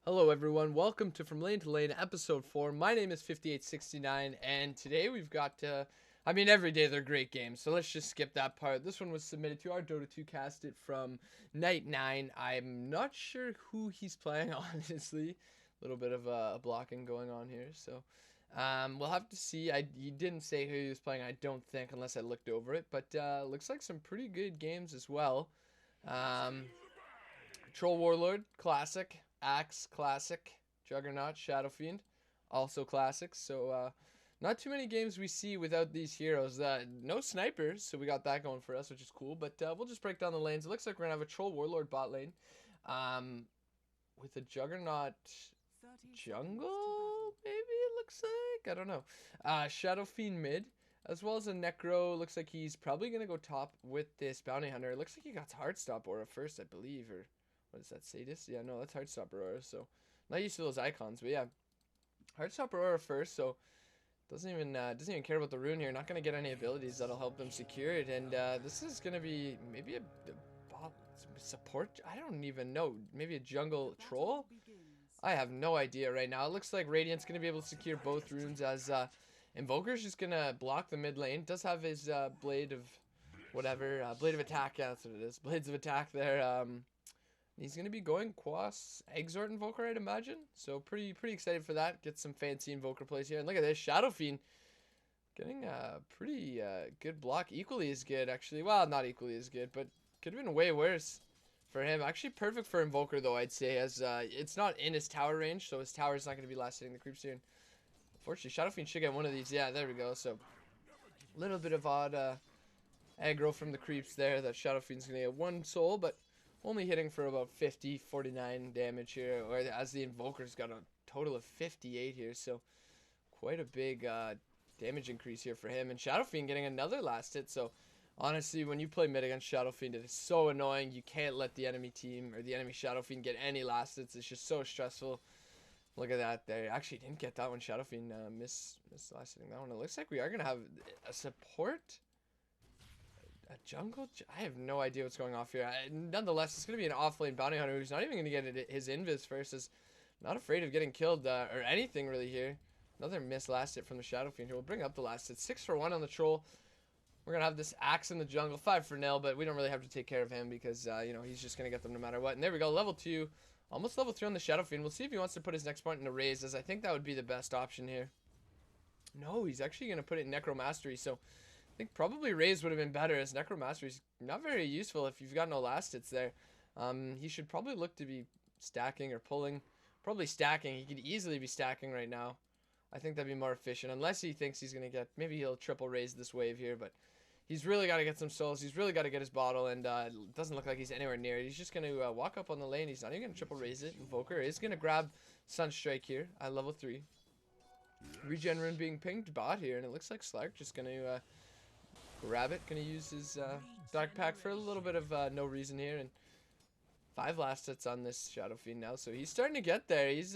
Hello everyone, welcome to From Lane to Lane episode 4. My name is 5869 and today we've got every day they're great games, so let's just skip that part. This one was submitted to our Dota 2 cast it from Night 9. I'm not sure who he's playing, honestly. A little bit of blocking going on here, so we'll have to see. He didn't say who he was playing, I don't think, unless I looked over it, but looks like some pretty good games as well. Um, Troll Warlord, classic. Axe, classic. Juggernaut, Shadow Fiend, also classics. So, not too many games we see without these heroes. No snipers, so we got that going for us, which is cool. But we'll just break down the lanes. It looks like we're going to have a Troll Warlord bot lane with a Juggernaut jungle, maybe it looks like? I don't know. Shadow Fiend mid, as well as a Necro. Looks like he's probably going to go top with this Bounty Hunter. It looks like he got Heartstop Aura first, I believe, or what is that, Sadist? Yeah, no, that's Heartstop Aurora, so not used to those icons, but yeah. Heartstop Aurora first, so doesn't even care about the rune here. Not gonna get any abilities that'll help them secure it, and this is gonna be maybe a bot support. I don't even know. Maybe a jungle troll. I have no idea right now. It looks like Radiant's gonna be able to secure both runes as Invoker's just gonna block the mid lane. Does have his blade of whatever, blade of attack. Yeah, that's what it is. Blades of attack there. He's going to be going Quas Exort Invoker, I'd imagine. So pretty excited for that. Get some fancy Invoker plays here. And look at this. Shadow Fiend getting a pretty good block. Equally as good, actually. Well, not equally as good, but could have been way worse for him. Actually perfect for Invoker, though, I'd say, as it's not in his tower range, so his tower's not going to be last hitting the creeps here. Unfortunately, Shadow Fiend should get one of these. Yeah, there we go. So a little bit of odd aggro from the creeps there. That Shadow Fiend's going to get one soul, but only hitting for about 49 damage here, or as the Invoker's got a total of 58 here, so quite a big damage increase here for him. And Shadow Fiend getting another last hit, so honestly, when you play mid against Shadow Fiend, it is so annoying. You can't let the enemy team, or the enemy Shadow Fiend, get any last hits. It's just so stressful. Look at that there. Actually didn't get that one. Shadow Fiend miss last hitting that one. It looks like we are going to have a support. A jungle? I have no idea what's going off here. Nonetheless, it's going to be an offlane bounty hunter who's not even going to get his invis first. Is not afraid of getting killed or anything really here. Another miss last hit from the Shadow Fiend here. We'll bring up the last hit. 6 for 1 on the troll. We're going to have this axe in the jungle. 5 for nil, but we don't really have to take care of him because, he's just going to get them no matter what. And there we go. Level 2. Almost level 3 on the Shadow Fiend. We'll see if he wants to put his next point in a raise, as I think that would be the best option here. No, he's actually going to put it in Necromastery, so I think probably Raise would have been better, as Necromastery is not very useful if you've got no last hits there. He should probably look to be stacking or pulling. Probably stacking. He could easily be stacking right now. I think that'd be more efficient, unless he thinks he's going to get... Maybe he'll triple raise this wave here, but he's really got to get some souls. He's really got to get his bottle, and it doesn't look like he's anywhere near it. He's just going to walk up on the lane. He's not even going to triple raise it. Invoker is going to grab Sunstrike here at level 3. Regen rune being pinged bot here, and it looks like Slark just going to... grab it. Gonna use his Dark Pack for a little bit of no reason here, and 5 last hits on this Shadow Fiend now, so he's starting to get there. He's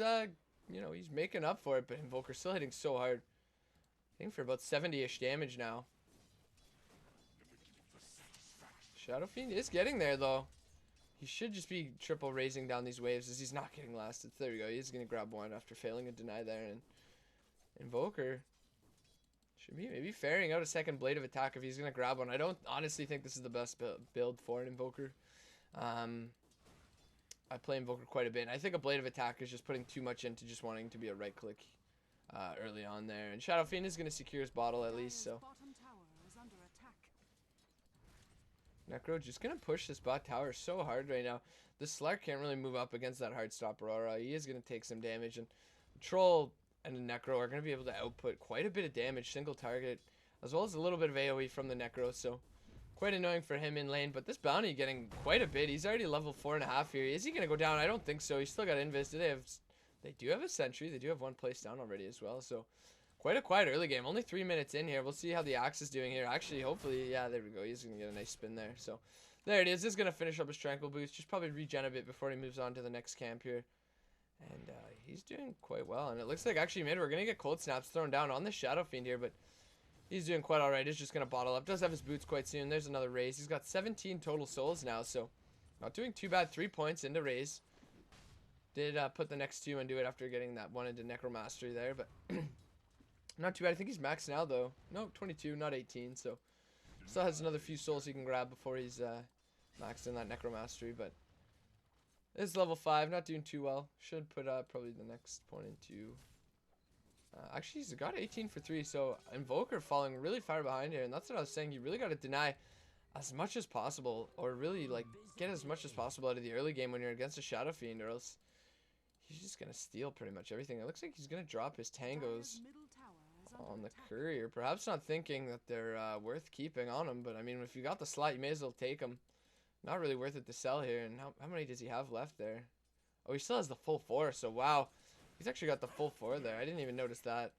he's making up for it, but Invoker's still hitting so hard. I think for about 70-ish damage now. Shadow Fiend is getting there though. He should just be triple raising down these waves as he's not getting last hits. There we go. He's gonna grab one after failing a deny there, and Invoker should be maybe ferrying out a second Blade of Attack if he's going to grab one. I don't honestly think this is the best build for an Invoker. I play Invoker quite a bit, and I think a Blade of Attack is just putting too much into just wanting to be a right click early on there. And Shadow Fiend is going to secure his bottle at least, so Necro just going to push this bot tower so hard right now. The Slark can't really move up against that Heartstop Aurora. He is going to take some damage, and Troll and the Necro are going to be able to output quite a bit of damage, single target, as well as a little bit of AoE from the Necro, so quite annoying for him in lane. But this bounty getting quite a bit. He's already level 4.5 here. Is he going to go down? I don't think so. He's still got invis. They do have a sentry. They do have one place down already as well, so quite a quiet early game. Only 3 minutes in here. We'll see how the Axe is doing here. Actually, hopefully, yeah, there we go. He's going to get a nice spin there, so there it is. This is going to finish up his Tranquil Boost. Just probably regen a bit before he moves on to the next camp here. And he's doing quite well. And it looks like actually mid, we're going to get Cold Snaps thrown down on the Shadow Fiend here. But he's doing quite alright. He's just going to bottle up. Does have his boots quite soon. There's another raise. He's got 17 total souls now. So not doing too bad. 3 points into raise. Did put the next 2 into it after getting that one into Necromastery there, but not too bad. I think he's maxed now, though. No, 22, not 18, so still has another few souls he can grab before he's maxed in that Necromastery, but this is level 5, not doing too well. Should put probably the next point into... actually, he's got 18 for 3, so Invoker falling really far behind here, and that's what I was saying. You really got to deny as much as possible, or really, like, get as much as possible out of the early game when you're against a Shadow Fiend, or else he's just going to steal pretty much everything. It looks like he's going to drop his Tangos on the Courier, perhaps not thinking that they're worth keeping on him, but I mean, if you got the slot, you may as well take them. Not really worth it to sell here. And how many does he have left there? Oh, he still has the full 4, so wow, he's actually got the full 4 there. I didn't even notice that.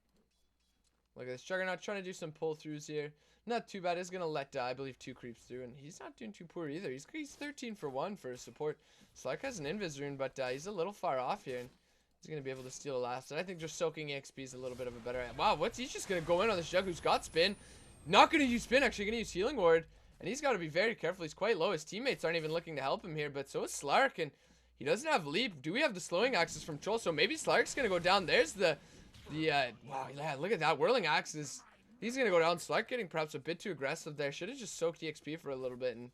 Look at this Juggernaut trying to do some pull throughs here. Not too bad. He's gonna let I believe 2 creeps through, and he's not doing too poor either. He's 13 for 1 for support. Slark has an Invis rune, but he's a little far off here, and he's going to be able to steal a last. And I think just soaking EXP is a little bit of a better... Wow, he's just going to go in on this Jug who's got spin. Not going to use spin, actually going to use Healing Ward. And he's got to be very careful. He's quite low. His teammates aren't even looking to help him here, but so is Slark. And he doesn't have leap. Do we have the slowing axes from Troll? So maybe Slark's going to go down. There's the wow, yeah, look at that. Whirling axes. He's going to go down. Slark getting perhaps a bit too aggressive there. Should have just soaked EXP for a little bit. And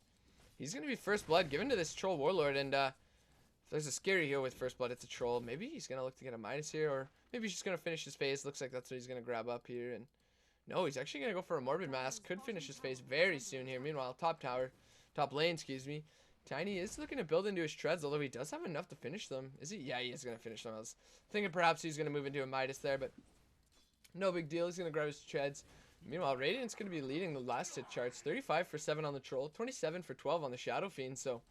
he's going to be first blood given to this Troll Warlord. And, if there's a scary here with first blood, it's a Troll. Maybe he's going to look to get a minus here, or maybe he's just going to finish his phase. Looks like that's what he's going to grab up here. And no, he's actually going to go for a Morbid Mask. Could finish his phase very soon here. Meanwhile, top lane, excuse me. Tiny is looking to build into his treads, although he does have enough to finish them. Is he? Yeah, he is going to finish them. I was thinking perhaps he's going to move into a Midas there, but no big deal. He's going to grab his treads. Meanwhile, Radiant's going to be leading the last hit charts. 35 for 7 on the Troll, 27 for 12 on the Shadow Fiend, so...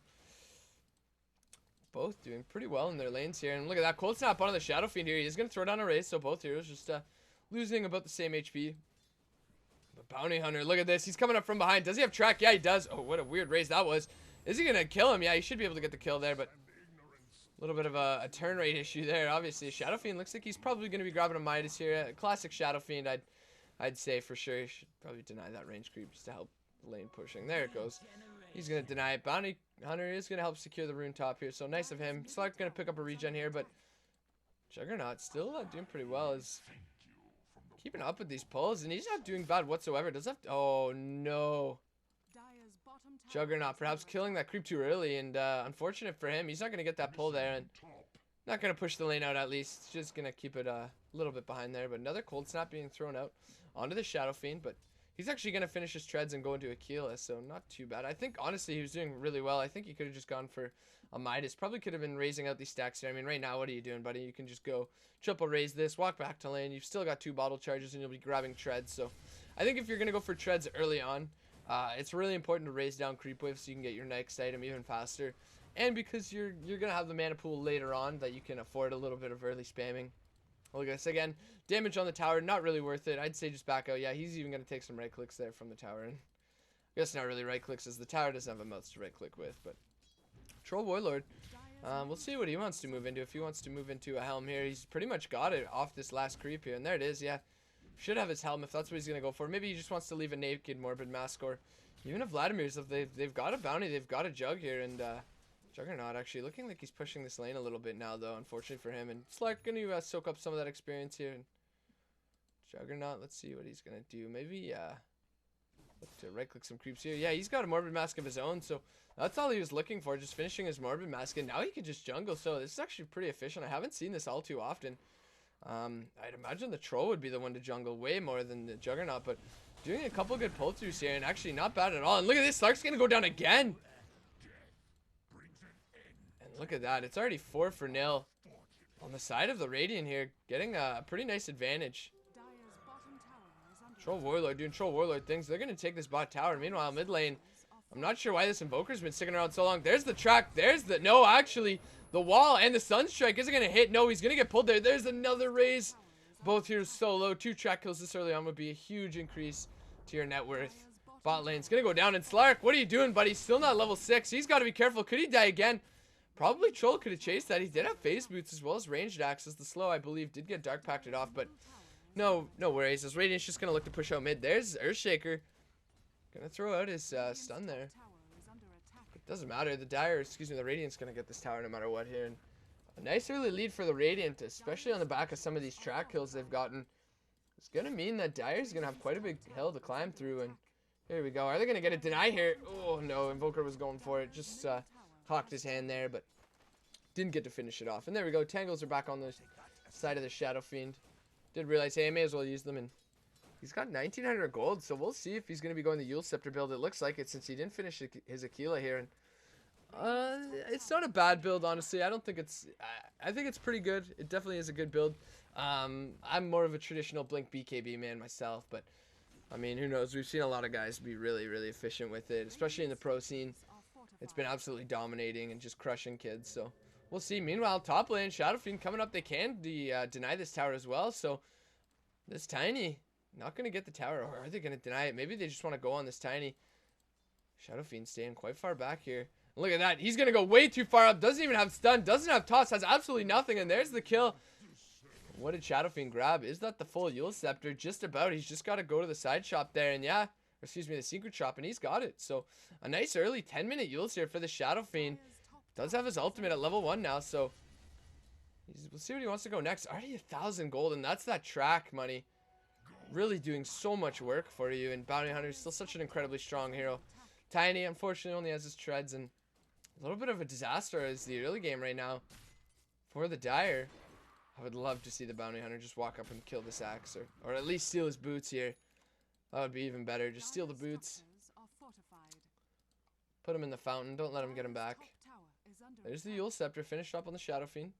both doing pretty well in their lanes here. And look at that. Cold Snap on the Shadow Fiend here. He's going to throw down a raise, so both heroes just losing about the same HP. But Bounty Hunter, look at this. He's coming up from behind. Does he have track? Yeah, he does. Oh, what a weird raise that was. Is he going to kill him? Yeah, he should be able to get the kill there, but a little bit of a turn rate issue there. Obviously, Shadow Fiend looks like he's probably going to be grabbing a Midas here. Classic Shadow Fiend, I'd say for sure. He should probably deny that range creep just to help lane pushing. There it goes. He's going to deny it. Bounty Hunter is going to help secure the rune top here, so nice of him. Slark's going to pick up a regen here, but Juggernaut still doing pretty well. Is keeping up with these pulls, and he's not doing bad whatsoever. Does have to, oh no. Juggernaut perhaps killing that creep too early, and unfortunate for him, he's not going to get that pull there, and not going to push the lane out at least. Just going to keep it a little bit behind there, but another Cold Snap being thrown out onto the Shadow Fiend, but he's actually going to finish his treads and go into Aquila, so not too bad. I think, honestly, he was doing really well. I think he could have just gone for a Midas. Probably could have been raising out these stacks here. I mean, right now, what are you doing, buddy? You can just go triple raise this, walk back to lane. You've still got 2 bottle charges, and you'll be grabbing treads. So I think if you're going to go for treads early on, it's really important to raise down creep wave so you can get your next item even faster. And because you're going to have the mana pool later on that you can afford a little bit of early spamming. Look at this again. Damage on the tower, not really worth it. I'd say just back out. Yeah, he's even going to take some right clicks there from the tower. And I guess not really right clicks, as the tower doesn't have a mouse to right click with. But Troll Warlord, we'll see what he wants to move into. If he wants to move into a Helm here, he's pretty much got it off this last creep here. And there it is, yeah. Should have his Helm if that's what he's going to go for. Maybe he just wants to leave a naked Morbid Mask, or even if Vladimir's, if they've got a bounty, they've got a Jug here. And Juggernaut actually looking like he's pushing this lane a little bit now, though, unfortunately for him. And Slark going to soak up some of that experience here. And Juggernaut, let's see what he's going to do. Maybe look to right click some creeps here. Yeah, he's got a Morbid Mask of his own, so that's all he was looking for, just finishing his Morbid Mask. And now he can just jungle, so this is actually pretty efficient. I haven't seen this all too often. I'd imagine the Troll would be the one to jungle way more than the Juggernaut, but doing a couple good pull throughs here, and actually not bad at all. And look at this, Slark's going to go down again. Look at that. It's already 4-0 on the side of the Radiant here. Getting a pretty nice advantage. Troll Warlord doing Troll Warlord things. They're going to take this bot tower. Meanwhile, mid lane, I'm not sure why this Invoker's been sticking around so long. There's the track. There's the... No, actually, the wall and the Sunstrike isn't going to hit. No, he's going to get pulled there. There's another raise. Both heroes so low. 2 track kills this early on would be a huge increase to your net worth. Bot lane's going to go down. And Slark, what are you doing, buddy? Still not level 6. He's got to be careful. Could he die again? Probably Troll could have chased that. He did have phase boots as well as ranged axes. The slow, I believe, did get dark pacted off, but no worries. As Radiant's just going to look to push out mid. There's Earthshaker. Going to throw out his stun there. It doesn't matter. The Radiant's going to get this tower no matter what here. And A nice early lead for the Radiant, especially on the back of some of these track kills they've gotten. It's going to mean that Dire's going to have quite a big hill to climb through, and here we go. Are they going to get a deny here? Oh, no. Invoker was going for it. Just hawked his hand there, but didn't get to finish it off. And there we go. Tangles are back on the side of the Shadow Fiend. Did realize, hey, I may as well use them, and he's got 1,900 gold, so we'll see if he's going to be going the Eul Scepter build. It looks like it since he didn't finish his Aquila here. And it's not a bad build, honestly. I don't think it's... I think it's pretty good. It definitely is a good build. I'm more of a traditional Blink BKB man myself, but I mean, who knows? We've seen a lot of guys be really, really efficient with it, especially in the pro scene. It's been absolutely dominating and just crushing kids, so we'll see. Meanwhile, top lane, Shadow Fiend coming up. They can deny this tower as well, so this Tiny not going to get the tower, or are they going to deny it? Maybe they just want to go on this Tiny. Shadow Fiend staying quite far back here. Look at that. He's going to go way too far up. Doesn't even have stun. Doesn't have toss. Has absolutely nothing. And there's the kill. What did Shadow Fiend grab? Is that the full Eul Scepter? Just about. He's just got to go to the side shop there. And yeah, excuse me, the secret shop. And he's got it. So a nice early 10-minute Euls here for the Shadow Fiend. Does have his ultimate at level 1 now. So we'll see what he wants to go next. Already 1,000 gold. And that's that track money. Really doing so much work for you. And Bounty Hunter is still such an incredibly strong hero. Tiny, unfortunately, only has his treads, and a little bit of a disaster is the early game right now for the Dire. I would love to see the Bounty Hunter just walk up and kill this Axe, or at least steal his boots here. That would be even better. Just steal the boots. Put him in the fountain. Don't let him get him back. There's the Eul Scepter. Finished up on the Shadow Fiend.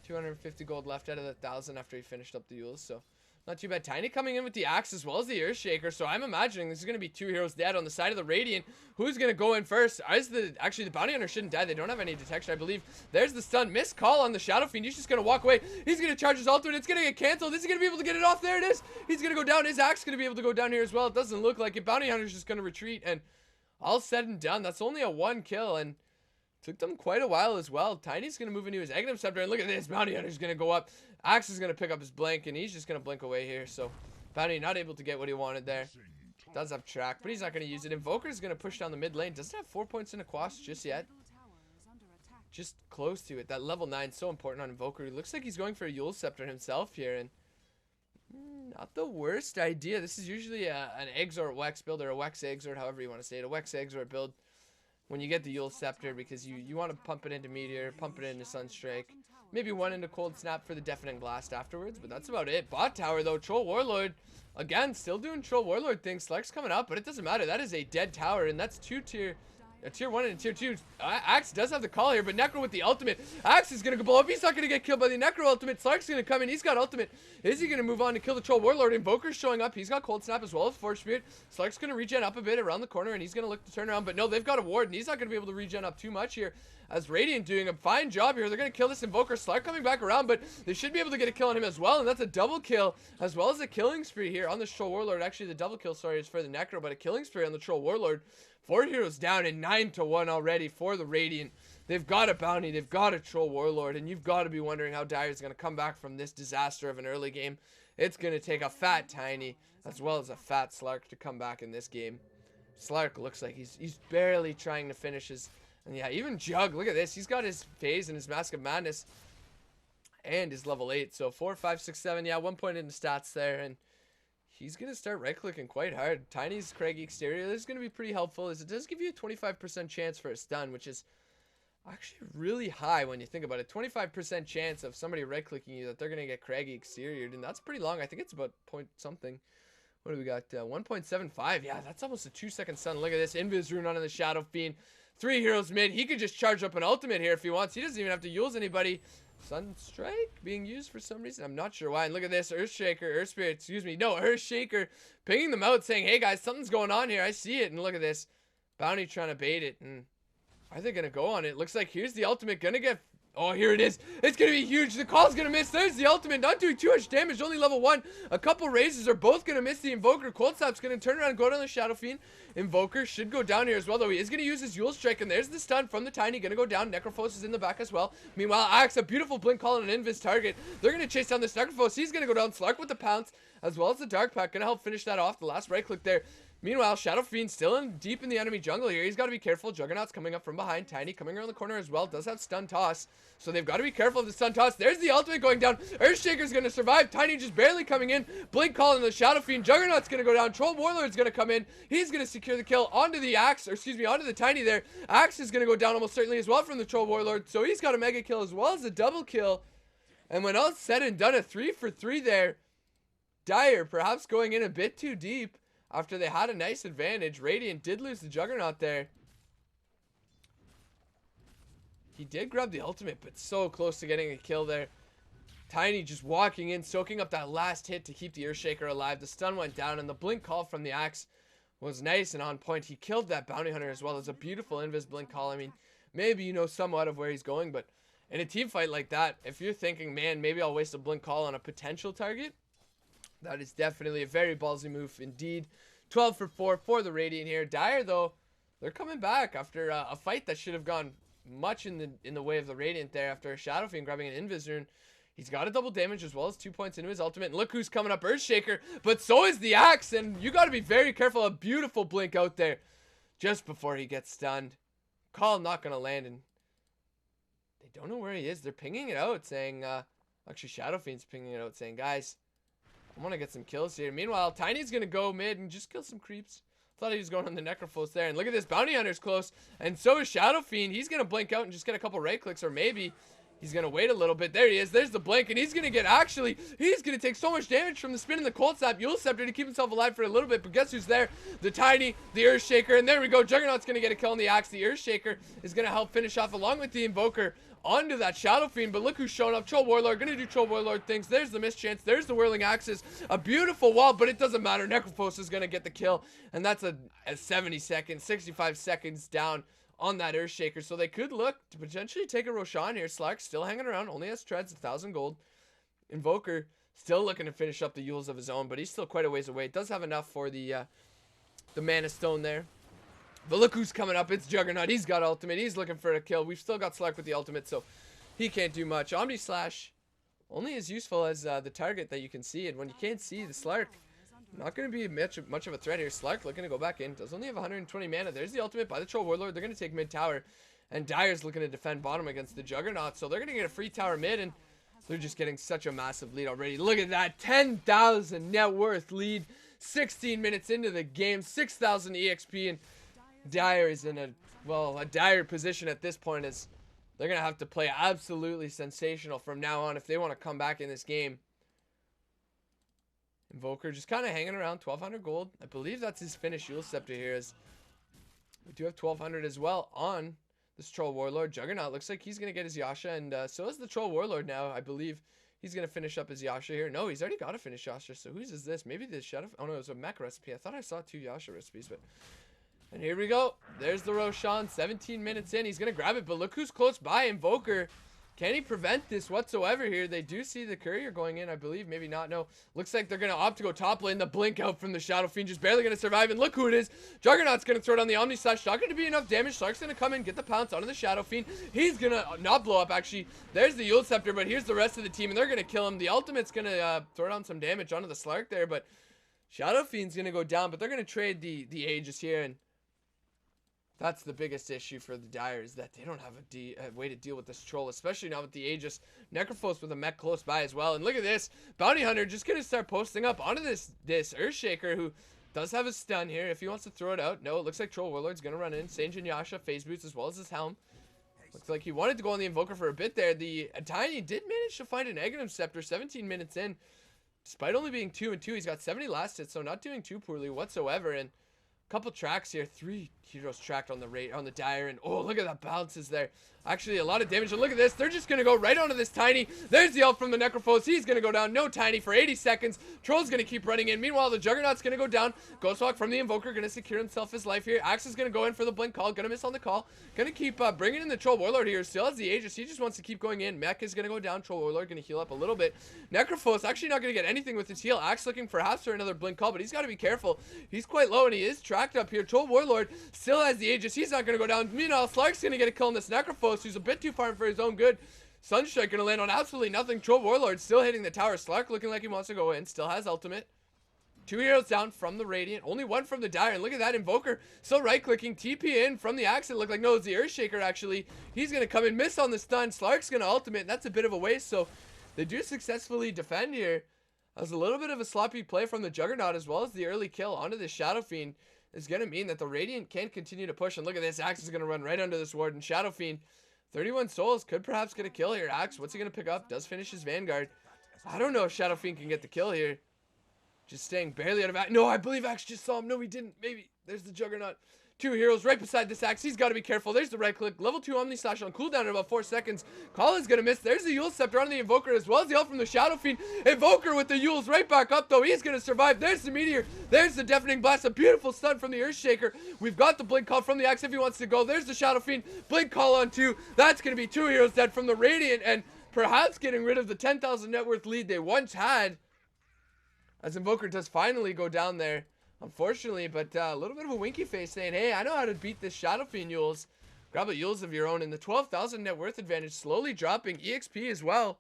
250 gold left out of the 1,000 after he finished up the Euls, so not too bad. Tiny coming in with the Axe as well as the Earthshaker, so I'm imagining this is going to be 2 heroes dead on the side of the Radiant. Who's going to go in first? Actually, the Bounty Hunter shouldn't die. They don't have any detection, I believe. There's the stun. Missed call on the Shadow Fiend. He's just going to walk away. He's going to charge his ultimate. It's going to get canceled. Is he going to be able to get it off? There it is. He's going to go down. His Axe is going to be able to go down here as well. It doesn't look like it. Bounty Hunter's just going to retreat, and all said and done, that's only a 1 kill, and took them quite a while as well. Tiny's going to move into his Aghanim Scepter, and look at this. Bounty Hunter's going to go up. Axe is going to pick up his blink, and he's just going to blink away here, so Bounty not able to get what he wanted there. Does have track, but he's not going to use it. Invoker is going to push down the mid lane. Doesn't have 4 points in Aquas just yet. Just close to it. That level 9 is so important on Invoker. He looks like he's going for a Eul Scepter himself here, and not the worst idea. This is usually an Exort Wex build, or a Wex Exort, however you want to say it. A Wex Exort build when you get the Eul Scepter, because you want to pump it into Meteor, pump it into Sunstrike. Maybe 1 into Cold Snap for the Deafening Blast afterwards, but that's about it. Bot tower, though. Troll Warlord, again, still doing Troll Warlord things. Slark's coming up, but it doesn't matter. That is a dead tower, and that's a tier 1 and a tier 2. Axe does have the call here, but Necro with the ultimate. Axe is going to blow up. He's not going to get killed by the Necro ultimate. Slark's going to come in. He's got ultimate. Is he going to move on to kill the Troll Warlord? Invoker's showing up. He's got Cold Snap as well as Force Spirit. Slark's going to regen up a bit around the corner, and he's going to look to turn around. But no, they've got a ward, and he's not going to be able to regen up too much here. As Radiant doing a fine job here. They're going to kill this Invoker. Slark coming back around, but they should be able to get a kill on him as well. And that's a double kill, as well as a killing spree here on the Troll Warlord. Actually, the double kill, sorry, is for the Necro, but a killing spree on the Troll Warlord. 4 heroes down and 9-1 already for the Radiant. They've got a Bounty. They've got a Troll Warlord. And you've got to be wondering how Dire is going to come back from this disaster of an early game. It's going to take a fat Tiny, as well as a fat Slark to come back in this game. Slark looks like he's barely trying to finish his... And yeah, even Jug, look at this. He's got his phase and his Mask of Madness and his level 8. So 4, 5, 6, 7. Yeah, 1 point in the stats there. And he's going to start right-clicking quite hard. Tiny's Craggy Exterior, this is going to be pretty helpful, as it does give you a 25% chance for a stun, which is actually really high when you think about it. 25% chance of somebody right-clicking you that they're going to get Craggy Exterior, and that's pretty long. I think it's about point something. What do we got? 1.75. Yeah, that's almost a 2-second stun. Look at this. Invis Rune on the Shadow Fiend. 3 heroes mid. He could just charge up an ultimate here if he wants. He doesn't even have to use anybody. Sunstrike being used for some reason. I'm not sure why. And look at this. Earthshaker, Earth Spirit, excuse me. No, Earthshaker pinging them out saying, hey guys, something's going on here. I see it. And look at this. Bounty trying to bait it. And are they going to go on it? Looks like here's the ultimate. Going to get... Oh, here it is. It's going to be huge. The call's going to miss. There's the ultimate. Not doing too much damage. Only level 1. A couple raises are both going to miss the Invoker. Cold Snap's going to turn around and go down the Shadow Fiend. Invoker should go down here as well, though. He is going to use his Eul Strike, and there's the stun from the Tiny. Going to go down. Necrophos is in the back as well. Meanwhile, Axe, a beautiful blink call on an Invis target. They're going to chase down this Necrophos. He's going to go down. Slark with the pounce, as well as the Dark Pack. Going to help finish that off. The last right click there. Meanwhile, Shadow Fiend still deep in the enemy jungle here. He's got to be careful. Juggernaut's coming up from behind. Tiny coming around the corner as well. Does have stun toss. So they've got to be careful of the stun toss. There's the ultimate going down. Earthshaker's going to survive. Tiny just barely coming in. Blink calling the Shadow Fiend. Juggernaut's going to go down. Troll Warlord's going to come in. He's going to secure the kill onto the Axe, or excuse me, onto the Tiny there. Axe is going to go down almost certainly as well from the Troll Warlord. So he's got a mega kill as well as a double kill. And when all's said and done, a 3 for 3 there. Dire perhaps going in a bit too deep. After they had a nice advantage, Radiant did lose the Juggernaut there. He did grab the ultimate, but so close to getting a kill there. Tiny just walking in, soaking up that last hit to keep the Earthshaker alive. The stun went down, and the blink call from the Axe was nice and on point. He killed that Bounty Hunter as well. It's a beautiful invis blink call. I mean, maybe you know somewhat of where he's going, but in a team fight like that, if you're thinking, man, maybe I'll waste a blink call on a potential target, that is definitely a very ballsy move indeed. 12 for 4 for the Radiant here. Dire, though, they're coming back after a fight that should have gone much in the way of the Radiant there after a Shadow Fiend grabbing an Invis Rune. He's got a double damage as well as 2 points into his ultimate. And look who's coming up, Earthshaker. But so is the Axe, and you got to be very careful. A beautiful blink out there just before he gets stunned. Call not going to land, and they don't know where he is. They're pinging it out saying, actually Shadow Fiend's pinging it out saying, guys, I want to get some kills here. Meanwhile, Tiny's going to go mid and just kill some creeps. Thought he was going on the Necrophos there. And look at this. Bounty Hunter's close. And so is Shadow Fiend. He's going to blink out and just get a couple right clicks. Or maybe he's going to wait a little bit. There he is. There's the blink. And he's going to get he's going to take so much damage from the spin and the Cold Snap. Eul Scepter to keep himself alive for a little bit. But guess who's there? The Tiny, the Earthshaker. And there we go. Juggernaut's going to get a kill on the Axe. The Earthshaker is going to help finish off along with the Invoker onto that Shadow Fiend. But look who's showing up. Troll Warlord going to do Troll Warlord things. There's the mischance. There's the Whirling Axes. A beautiful wall, but it doesn't matter. Necrophos is going to get the kill. And that's a 70 seconds, 65 seconds down on that Earthshaker. So they could look to potentially take a Roshan here. Slark still hanging around. Only has treads, 1,000 gold. Invoker still looking to finish up the Euls of his own, but he's still quite a ways away. Does have enough for the Mana Stone there. But look who's coming up. It's Juggernaut. He's got ultimate. He's looking for a kill. We've still got Slark with the ultimate, so he can't do much. Omni Slash only as useful as the target that you can see. And when you can't see the Slark, not going to be much of a threat here. Slark looking to go back in. Does only have 120 mana. There's the ultimate by the Troll Warlord. They're going to take mid tower. And Dire's looking to defend bottom against the Juggernaut. So they're going to get a free tower mid. And they're just getting such a massive lead already. Look at that. 10,000 net worth lead. 16 minutes into the game. 6,000 EXP. And Dire is in a dire position at this point, as they're going to have to play absolutely sensational from now on if they want to come back in this game. Invoker just kind of hanging around, 1,200 gold. I believe that's his finish. Eul Scepter here, as we do have 1,200 as well on this Troll Warlord. Juggernaut looks like he's going to get his Yasha, and so is the Troll Warlord now. I believe he's going to finish up his Yasha here. No, he's already got to finish Yasha, so whose is this? Maybe the Shadow... Oh, no, it was a mech recipe. I thought I saw 2 Yasha recipes, but... And here we go. There's the Roshan. 17 minutes in. He's going to grab it. But look who's close by. Invoker. Can he prevent this whatsoever here? They do see the courier going in, I believe. Maybe not. No. Looks like they're going to opt to go top lane. The blink out from the Shadow Fiend. Just barely going to survive. And look who it is. Juggernaut's going to throw down the Omni Slash. Not going to be enough damage. Slark's going to come in, get the pounce onto the Shadow Fiend. He's going to not blow up, actually. There's the Eul Scepter, but here's the rest of the team. And they're going to kill him. The ultimate's going to throw down some damage onto the Slark there. But Shadow Fiend's going to go down. But they're going to trade the Aegis here. And that's the biggest issue for the Dire, is that they don't have a way to deal with this troll, especially now with the Aegis. Necrophos with a mech close by as well. And look at this. Bounty Hunter just going to start posting up onto this Earthshaker, who does have a stun here if he wants to throw it out. No, it looks like Troll Warlord's going to run in. Sange and Yasha, phase boots as well as his helm. Looks like he wanted to go on the Invoker for a bit there. The Tiny did manage to find an Aghanim Scepter 17 minutes in. Despite only being 2 and 2, he's got 70 last hits, so not doing too poorly whatsoever. And couple tracks here, 3 heroes tracked on the Dire, and oh, look at that bounces there. Actually, a lot of damage. And look at this. They're just going to go right onto this Tiny. There's the ult from the Necrophos. He's going to go down. No Tiny for 80 seconds. Troll's going to keep running in. Meanwhile, the Juggernaut's going to go down. Ghostwalk from the Invoker. Going to secure himself his life here. Axe is going to go in for the blink call. Going to miss on the call. Going to keep bringing in the Troll Warlord here. Still has the Aegis. He just wants to keep going in. Mech is going to go down. Troll Warlord going to heal up a little bit. Necrophos actually not going to get anything with his heal. Axe looking perhaps for another blink call, but he's got to be careful. He's quite low, and he is tracked up here. Troll Warlord still has the Aegis. He's not going to go down. Meanwhile, Slark's going to get a kill on this Necrophos, who's a bit too far for his own good. Sunstrike going to land on absolutely nothing. Troll Warlord still hitting the tower. Slark looking like he wants to go in. Still has ultimate. 2 heroes down from the Radiant, only 1 from the Dire, and look at that, Invoker still right-clicking, TP in from the Axe. It looked like, no, it's the Earthshaker actually. He's going to come and miss on the stun. Slark's going to ultimate, and that's a bit of a waste, so they do successfully defend here. That was a little bit of a sloppy play from the Juggernaut, as well as the early kill onto the Shadow Fiend is going to mean that the Radiant can't continue to push, and look at this, Axe is going to run right under this ward, and Shadow Fiend, 31 souls, could perhaps get a kill here. Axe, what's he going to pick up? Does finish his Vanguard. I don't know if Shadow Fiend can get the kill here. Just staying barely out of Axe. No, I believe Axe just saw him. No, he didn't. Maybe. There's the Juggernaut. 2 heroes right beside this Axe. He's got to be careful. There's the right click. Level 2 Omni Slash on cooldown in about 4 seconds. Call is going to miss. There's the Eul Scepter on the Invoker, as well as the ult from the Shadow Fiend. Invoker with the Euls right back up, though. He's going to survive. There's the Meteor. There's the Deafening Blast. A beautiful stun from the Earthshaker. We've got the Blink Call from the Axe if he wants to go. There's the Shadow Fiend. Blink Call on 2. That's going to be 2 heroes dead from the Radiant, and perhaps getting rid of the 10,000 net worth lead they once had, as Invoker does finally go down there, unfortunately, but a little bit of a winky face saying, hey, I know how to beat this Shadow Fiend Euls. Grab a Euls of your own, and the 12,000 net worth advantage slowly dropping. EXP as well.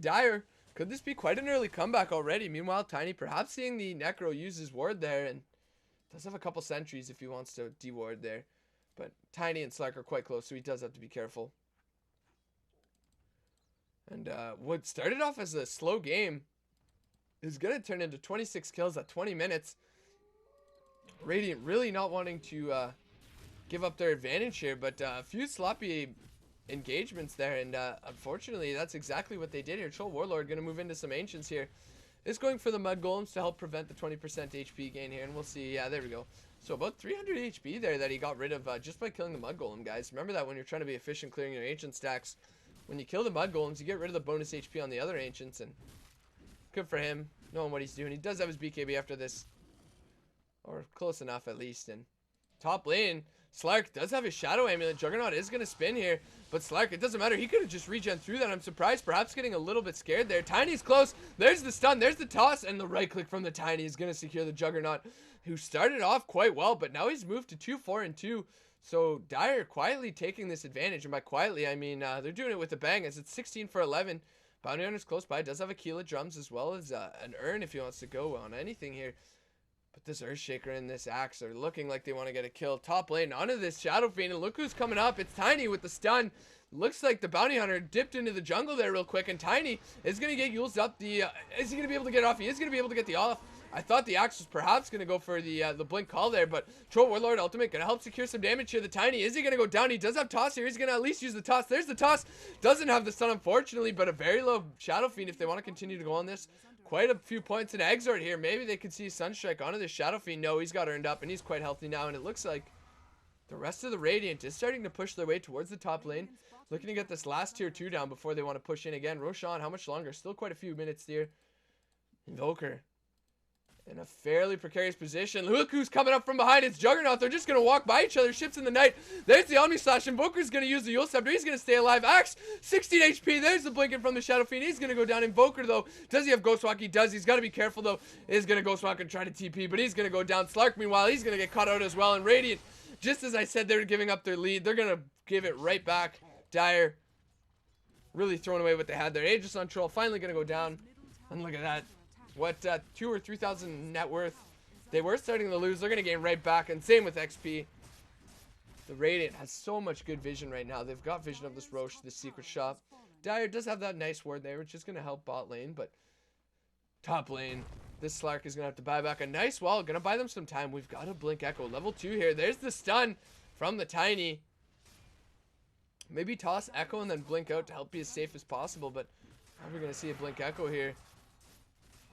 Dire, could this be quite an early comeback already? Meanwhile, Tiny perhaps seeing the Necro use his ward there, and does have a couple sentries if he wants to deward there. But Tiny and Slark are quite close, so he does have to be careful. And what started off as a slow game is going to turn into 26 kills at 20 minutes. Radiant really not wanting to give up their advantage here, but a few sloppy engagements there, and unfortunately that's exactly what they did here. Troll Warlord going to move into some Ancients here. Is going for the Mud Golems to help prevent the 20% HP gain here, and we'll see. Yeah, there we go. So about 300 HP there that he got rid of just by killing the Mud Golem, guys. Remember that when you're trying to be efficient clearing your Ancient stacks. When you kill the Mud Golems, you get rid of the bonus HP on the other Ancients, and good for him, knowing what he's doing. He does have his BKB after this, or close enough at least. And top lane, Slark does have his Shadow Amulet. Juggernaut is going to spin here, but Slark, it doesn't matter. He could have just regen through that. I'm surprised, perhaps getting a little bit scared there. Tiny's close. There's the stun. There's the toss, and the right click from the Tiny is going to secure the Juggernaut, who started off quite well, but now he's moved to 2-4-2. So Dire quietly taking this advantage, and by quietly I mean they're doing it with a bang, as it's 16 for 11. Bounty Hunter's close by, does have a Keela Drums as well as an Urn if he wants to go on anything here. But this Earthshaker and this Axe are looking like they want to get a kill. Top lane, onto this Shadow Fiend, and look who's coming up. It's Tiny with the stun. Looks like the Bounty Hunter dipped into the jungle there real quick, and Tiny is going to get used up. Is he going to be able to get off? He is going to be able to get the off. I thought the Axe was perhaps going to go for the Blink Call there, but Troll Warlord ultimate going to help secure some damage here. The Tiny, is he going to go down? He does have Toss here. He's going to at least use the Toss. There's the Toss. Doesn't have the stun, unfortunately, but a very low Shadow Fiend if they want to continue to go on this. Quite a few points in Exort here. Maybe they could see Sunstrike onto this Shadow Fiend. No, he's got earned up, and he's quite healthy now, and it looks like the rest of the Radiant is starting to push their way towards the top lane. Looking to get this last tier 2 down before they want to push in again. Roshan, how much longer? Still quite a few minutes here. Invoker in a fairly precarious position. Look who's coming up from behind. It's Juggernaut. They're just going to walk by each other. Ships in the night. There's the Omni Slash. Invoker's going to use the Eul Scepter. He's going to stay alive. Axe, 16 HP. There's the blinking from the Shadow Fiend. He's going to go down. Invoker, though. Does he have Ghostwalk? He does. He's got to be careful, though. Is going to Ghostwalk and try to TP, but he's going to go down. Slark, meanwhile, he's going to get caught out as well. And Radiant, just as I said, they're giving up their lead. They're going to give it right back. Dire really throwing away what they had there. Aegis on Troll finally going to go down. And look at that. What, 2,000 or 3,000 net worth. They were starting to lose. They're going to gain right back. And same with XP. The Radiant has so much good vision right now. They've got vision of this Roche, this secret shop. Dire does have that nice ward there, which is going to help bot lane. But top lane, this Slark is going to have to buy back a nice wall. Going to buy them some time. We've got a Blink Echo. Level 2 here. There's the stun from the Tiny. Maybe toss Echo and then blink out to help be as safe as possible. But are we going to see a Blink Echo here?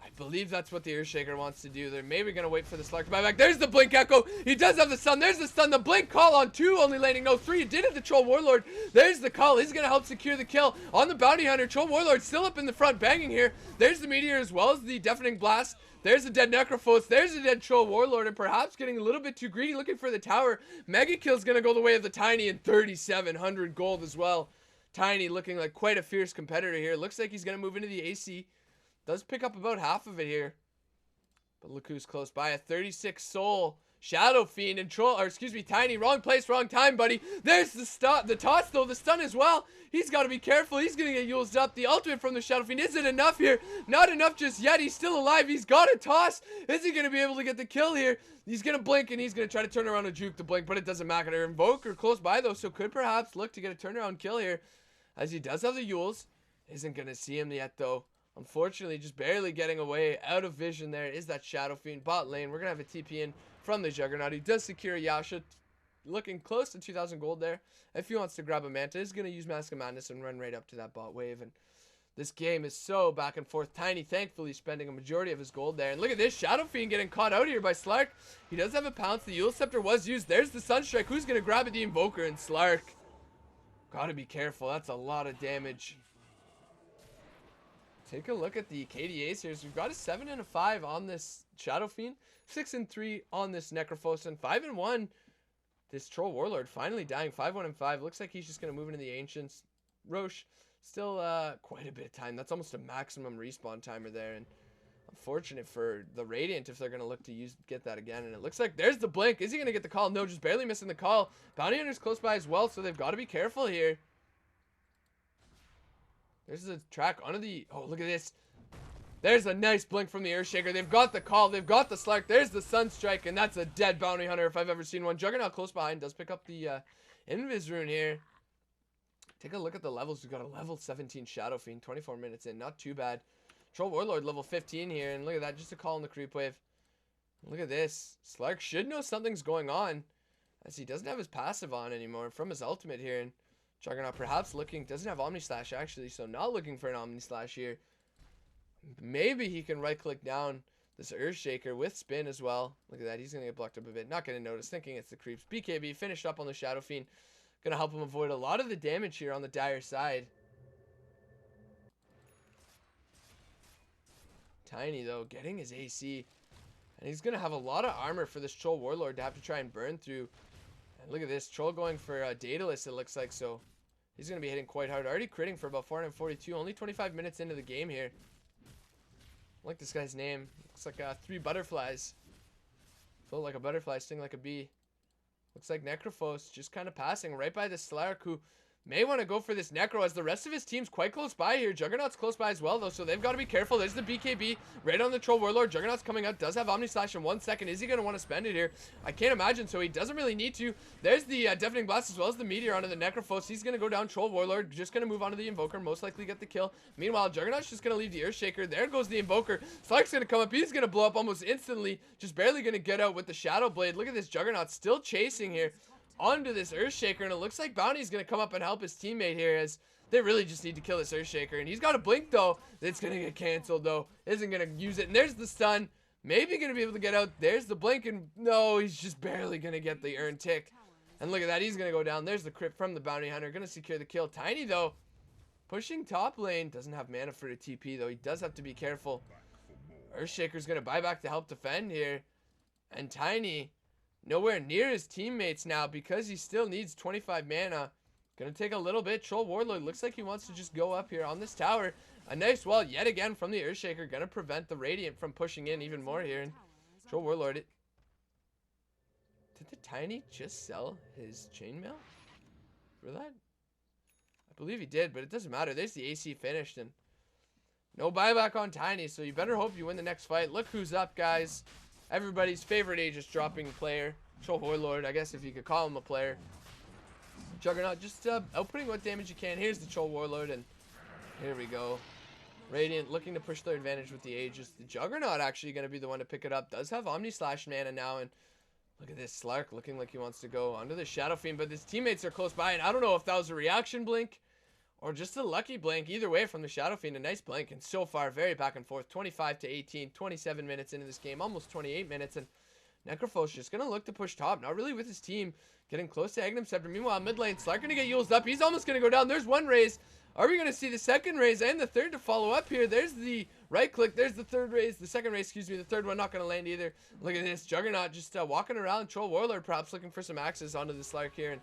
I believe that's what the Earthshaker wants to do. They're maybe going to wait for the Slark to buy back. There's the Blink Echo. He does have the stun. There's the stun. The Blink Call on 2, only landing no 3. It did it, the Troll Warlord. There's the call. He's going to help secure the kill on the Bounty Hunter. Troll Warlord still up in the front, banging here. There's the Meteor as well as the Deafening Blast. There's the dead Necrophos. There's the dead Troll Warlord, and perhaps getting a little bit too greedy, looking for the tower. Mega Kill's going to go the way of the Tiny, and 3,700 gold as well. Tiny looking like quite a fierce competitor here. Looks like he's going to move into the AC. Does pick up about half of it here. But look who's close by. A 36 soul Shadow Fiend and Troll, or excuse me, Tiny, wrong place, wrong time, buddy. There's the toss though, the stun as well. He's got to be careful. He's going to get used up. The ultimate from the Shadow Fiend isn't enough here. Not enough just yet. He's still alive. He's got a toss. Is he going to be able to get the kill here? He's going to blink and he's going to try to turn around and juke the blink, but it doesn't matter. Invoker close by though, so could perhaps look to get a turnaround kill here, as he does have the Yules. Isn't going to see him yet though. Unfortunately, just barely getting away out of vision there is that Shadow Fiend. Bot lane, we're going to have a TP in from the Juggernaut. He does secure Yasha, looking close to 2,000 gold there. If he wants to grab a Manta, he's going to use Mask of Madness and run right up to that bot wave. And this game is so back and forth. Tiny, thankfully, spending a majority of his gold there. And look at this, Shadow Fiend getting caught out here by Slark. He does have a pounce. The Eul Scepter was used. There's the Sunstrike. Who's going to grab it? The Invoker and Slark. Gotta be careful. That's a lot of damage. Take a look at the KDAs here. So we've got a 7 and a 5 on this Shadow Fiend, 6 and 3 on this Necrophos, and 5 and 1 this Troll Warlord. Finally dying, 5-1 and 5. Looks like he's just gonna move into the Ancients. Roche still quite a bit of time. That's almost a maximum respawn timer there, and unfortunate for the Radiant if they're gonna look to get that again. And it looks like there's the blink. Is he gonna get the call? No, just barely missing the call. Bounty Hunter's close by as well, so they've got to be careful here. There's the track onto the... Oh, look at this. There's a nice blink from the Earthshaker. They've got the call. They've got the Slark. There's the Sunstrike, and that's a dead Bounty Hunter if I've ever seen one. Juggernaut close behind. Does pick up the Invis rune here. Take a look at the levels. We've got a level 17 Shadow Fiend. 24 minutes in. Not too bad. Troll Warlord level 15 here. And look at that. Just a call on the creep wave. Look at this. Slark should know something's going on, as he doesn't have his passive on anymore from his ultimate here. And Juggernaut perhaps looking, doesn't have Omni Slash actually, so not looking for an Omni Slash here. Maybe he can right click down this Earthshaker with spin as well. Look at that, he's going to get blocked up a bit. Not going to notice, thinking it's the creeps. BKB finished up on the Shadow Fiend. Going to help him avoid a lot of the damage here on the dire side. Tiny though, getting his AC. And he's going to have a lot of armor for this Troll Warlord to have to try and burn through. And look at this, Troll going for Daedalus it looks like, so he's going to be hitting quite hard. Already critting for about 442, only 25 minutes into the game here. I like this guy's name. Looks like 3 butterflies. Float like a butterfly, sting like a bee. Looks like Necrophos just kind of passing right by the Slark, who may want to go for this Necro, as the rest of his team's quite close by here. Juggernaut's close by as well, though, so they've got to be careful. There's the BKB right on the Troll Warlord. Juggernaut's coming up, does have Omni Slash in 1 second. Is he going to want to spend it here? I can't imagine, so he doesn't really need to. There's the Deafening Blast as well as the Meteor onto the Necrophos. He's going to go down Troll Warlord, just going to move on to the Invoker, most likely get the kill. Meanwhile, Juggernaut's just going to leave the Earthshaker. There goes the Invoker. Slark's going to come up. He's going to blow up almost instantly, just barely going to get out with the Shadow Blade. Look at this, Juggernaut still chasing here onto this Earthshaker, and it looks like Bounty's going to come up and help his teammate here, as they really just need to kill this Earthshaker. And he's got a blink though. It's going to get canceled though. Isn't going to use it. And there's the stun. Maybe going to be able to get out. There's the blink, and no, he's just barely going to get the Earn tick. And look at that. He's going to go down. There's the crit from the Bounty Hunter. Going to secure the kill. Tiny though, pushing top lane. Doesn't have mana for the TP though. He does have to be careful. Earthshaker's going to buy back to help defend here. And Tiny nowhere near his teammates now, because he still needs 25 mana. Gonna take a little bit. Troll Warlord looks like he wants to just go up here on this tower. A nice wall yet again from the Earthshaker. Gonna prevent the Radiant from pushing in even more here. And Troll Warlord, did the Tiny just sell his chainmail for that? I believe he did, but it doesn't matter. There's the AC finished, and no buyback on Tiny, so you better hope you win the next fight. Look who's up, guys. Everybody's favorite Aegis dropping player, Troll Warlord, I guess if you could call him a player. Juggernaut just outputting what damage you can. Here's the Troll Warlord, and here we go. Radiant looking to push their advantage with the Aegis. The Juggernaut actually going to be the one to pick it up. Does have Omni Slash mana now, and look at this, Slark looking like he wants to go onto the Shadow Fiend, but his teammates are close by, and I don't know if that was a reaction blink or just a lucky blink. Either way, from the Shadow Fiend, a nice blink, and so far very back and forth. 25 to 18, 27 minutes into this game, almost 28 minutes, and Necrophos just gonna look to push top, not really with his team, getting close to Aghanim Scepter. Meanwhile, mid lane, Slark gonna get used up. He's almost gonna go down. There's one raise. Are we gonna see the second raise and the third to follow up here? There's the right click. There's the third raise, the second raise, excuse me. The third one not gonna land either. Look at this, Juggernaut just walking around. Troll Warlord perhaps looking for some axes onto the Slark here, and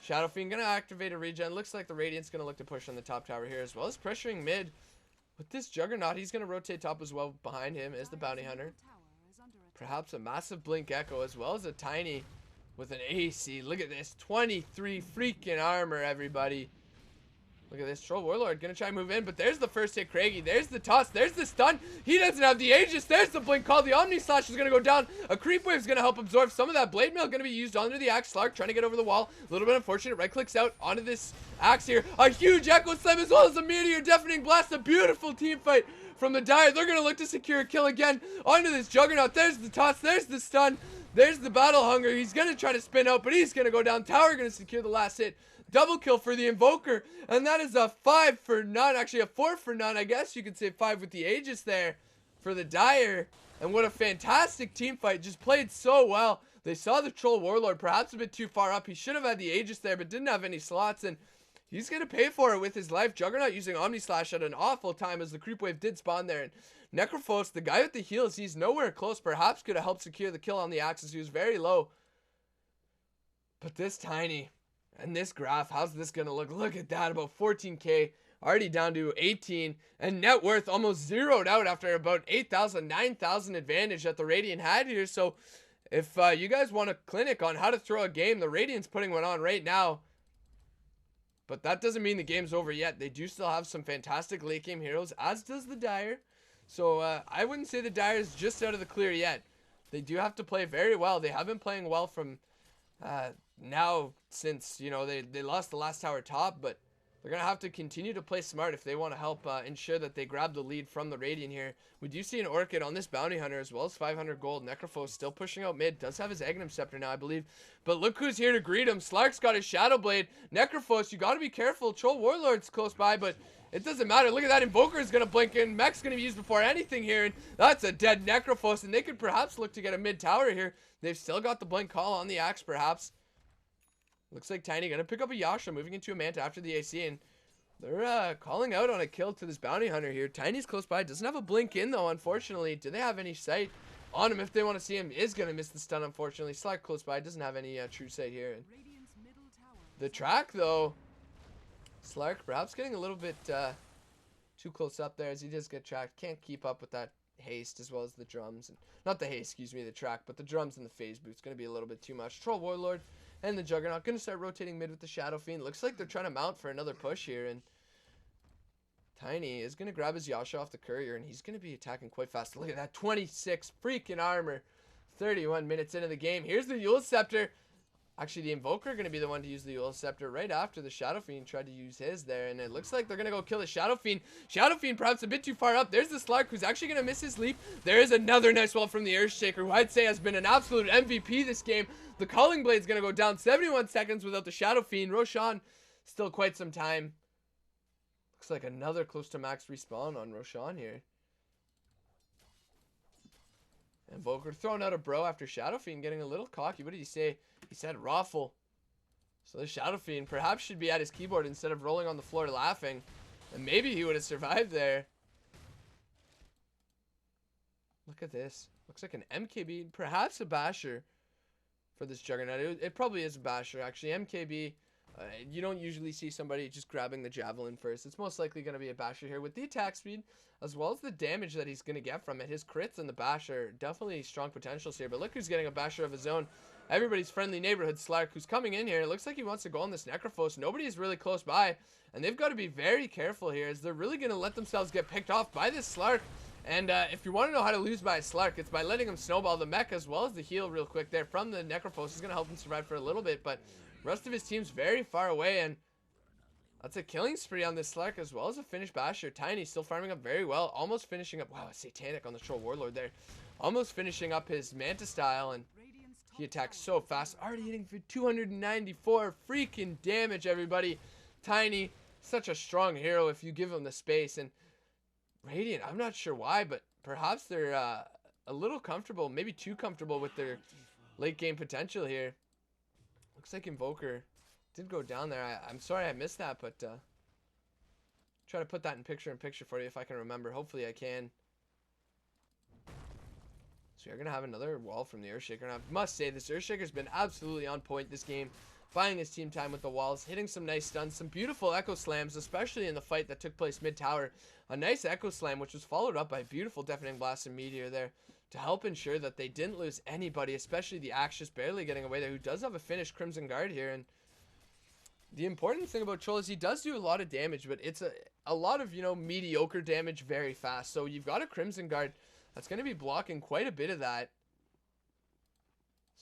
Shadow Fiend gonna activate a regen. Looks like the Radiant's gonna look to push on the top tower here, as well as pressuring mid. With this Juggernaut, he's gonna rotate top as well. Behind him is the Bounty Hunter. Perhaps a massive Blink Echo as well as a Tiny with an AC. Look at this. 23 freaking armor, everybody. Look at this. Troll Warlord gonna try and move in, but there's the first hit, Craigie. There's the toss. There's the stun. He doesn't have the Aegis. There's the Blink call. The Omni Slash is gonna go down. A Creep Wave is gonna help absorb some of that Blade Mail. Gonna be used under the Axe. Slark trying to get over the wall. A little bit unfortunate. Right clicks out onto this Axe here. A huge Echo Slam as well as a Meteor Deafening Blast. A beautiful team fight from the Dire. They're gonna look to secure a kill again onto this Juggernaut. There's the toss. There's the stun. There's the Battle Hunger. He's gonna try to spin out, but he's gonna go down. Tower gonna secure the last hit. Double kill for the Invoker, and that is a 5 for none, actually a 4 for none, I guess you could say 5 with the Aegis there for the Dire. And what a fantastic team fight, just played so well. They saw the Troll Warlord perhaps a bit too far up. He should have had the Aegis there, but didn't have any slots, and he's going to pay for it with his life. Juggernaut using Omni Slash at an awful time as the Creep Wave did spawn there, and Necrophos, the guy with the heals, he's nowhere close, perhaps could have helped secure the kill on the Axis. He was very low, but this Tiny... And this graph, how's this going to look? Look at that, about 14K, already down to 18. And net worth almost zeroed out after about 8,000, 9,000 advantage that the Radiant had here. So if you guys want a clinic on how to throw a game, the Radiant's putting one on right now. But that doesn't mean the game's over yet. They do still have some fantastic late game heroes, as does the Dire. So I wouldn't say the Dire is just out of the clear yet. They do have to play very well. They have been playing well from... now since, you know, they lost the last tower top, but they're gonna have to continue to play smart if they want to help ensure that they grab the lead from the Radiant here. We do see an Orchid on this Bounty Hunter as well as 500 gold. Necrophos still pushing out mid, does have his Aghanim Scepter now, I believe, but look who's here to greet him. Slark's got his Shadow Blade. Necrophos, you gotta be careful. Troll Warlord's close by, but it doesn't matter. Look at that. Invoker is going to blink in. Mech's going to be used before anything here. And that's a dead Necrophos. And they could perhaps look to get a mid tower here. They've still got the blink call on the Axe, perhaps. Looks like Tiny going to pick up a Yasha, moving into a Manta after the AC. And they're calling out on a kill to this Bounty Hunter here. Tiny's close by. Doesn't have a blink in, though, unfortunately. Do they have any sight on him if they want to see him? Is going to miss the stun, unfortunately. Slack close by. Doesn't have any true sight here. And the track, though... Slark perhaps getting a little bit too close up there as he does get tracked. Can't keep up with that haste as well as the drums. And not the haste, excuse me, the track, but the drums and the phase boots. Going to be a little bit too much. Troll Warlord and the Juggernaut going to start rotating mid with the Shadow Fiend. Looks like they're trying to mount for another push here. And Tiny is going to grab his Yasha off the Courier, and he's going to be attacking quite fast. Look at that, 26 freaking armor. 31 minutes into the game. Here's the Eul's Scepter. Actually, the Invoker going to be the one to use the Eul's Scepter right after the Shadow Fiend tried to use his there. And it looks like they're going to go kill the Shadow Fiend. Shadow Fiend perhaps a bit too far up. There's the Slark who's actually going to miss his leap. There is another nice wall from the Earthshaker, who I'd say has been an absolute MVP this game. The Calling Blade's going to go down 71 seconds without the Shadow Fiend. Roshan, still quite some time. Looks like another close to max respawn on Roshan here. Invoker throwing out a bro after Shadow Fiend getting a little cocky. What did he say? He said Raffle. So the Shadow Fiend perhaps should be at his keyboard instead of rolling on the floor laughing. And maybe he would have survived there. Look at this. Looks like an MKB. Perhaps a Basher for this Juggernaut. It probably is a Basher, actually. MKB, you don't usually see somebody just grabbing the Javelin first. It's most likely going to be a Basher here with the attack speed, as well as the damage that he's going to get from it. His crits and the Basher, definitely strong potentials here. But look who's getting a Basher of his own. Everybody's friendly neighborhood Slark, who's coming in here. It looks like he wants to go on this Necrophos. Nobody is really close by, and they've got to be very careful here, as they're really going to let themselves get picked off by this Slark. And if you want to know how to lose by a Slark, it's by letting him snowball the mech as well as the heal real quick there from the Necrophos. Is going to help him survive for a little bit, but rest of his team's very far away, and that's a killing spree on this Slark as well as a finished Basher. Tiny still farming up very well, almost finishing up. Wow, Satanic on the Troll Warlord there. Almost finishing up his Manta style, and he attacks so fast. Already hitting for 294 freaking damage, everybody. Tiny, such a strong hero if you give him the space. And Radiant, I'm not sure why, but perhaps they're a little comfortable, maybe too comfortable with their late game potential here. Looks like Invoker did go down there. I'm sorry I missed that, but try to put that in picture for you if I can remember. Hopefully I can. So you're going to have another wall from the Earthshaker. And I must say, this Earthshaker's been absolutely on point this game. Buying his team time with the walls, hitting some nice stuns, some beautiful Echo Slams, especially in the fight that took place mid-tower. A nice Echo Slam, which was followed up by a beautiful Deafening Blast and Meteor there. to help ensure that they didn't lose anybody, especially the Axe just barely getting away there, who does have a finished Crimson Guard here. And the important thing about Troll is he does do a lot of damage, but it's a lot of, you know, mediocre damage very fast. So you've got a Crimson Guard that's going to be blocking quite a bit of that.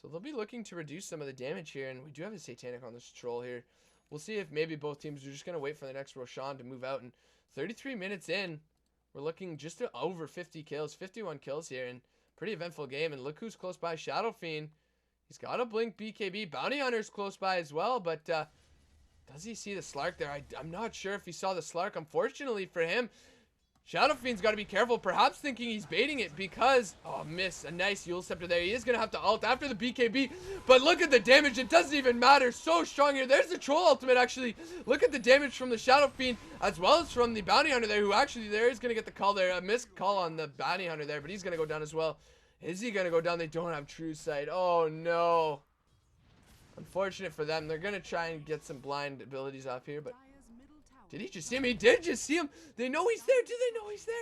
So they'll be looking to reduce some of the damage here, and we do have a Satanic on this Troll here. We'll see if maybe both teams are just going to wait for the next Roshan to move out. And 33 minutes in, we're looking just to over 50 kills, 51 kills here, and pretty eventful game. And look who's close by, Shadow Fiend. He's got a blink BKB. Bounty Hunter's close by as well, but does he see the Slark there? I'm not sure if he saw the Slark. Unfortunately for him, Shadow Fiend's got to be careful, perhaps thinking he's baiting it because, oh, miss, a nice Eul Scepter there. He is going to have to ult after the BKB, but look at the damage. It doesn't even matter. So strong here. There's the Troll ultimate, actually. Look at the damage from the Shadow Fiend as well as from the Bounty Hunter there, who actually there is going to get the call there. A missed call on the Bounty Hunter there, but he's going to go down as well. Is he going to go down? They don't have True Sight. Oh, no. Unfortunate for them. They're going to try and get some blind abilities off here, but did he just see him? He did just see him. They know he's there. Do they know he's there?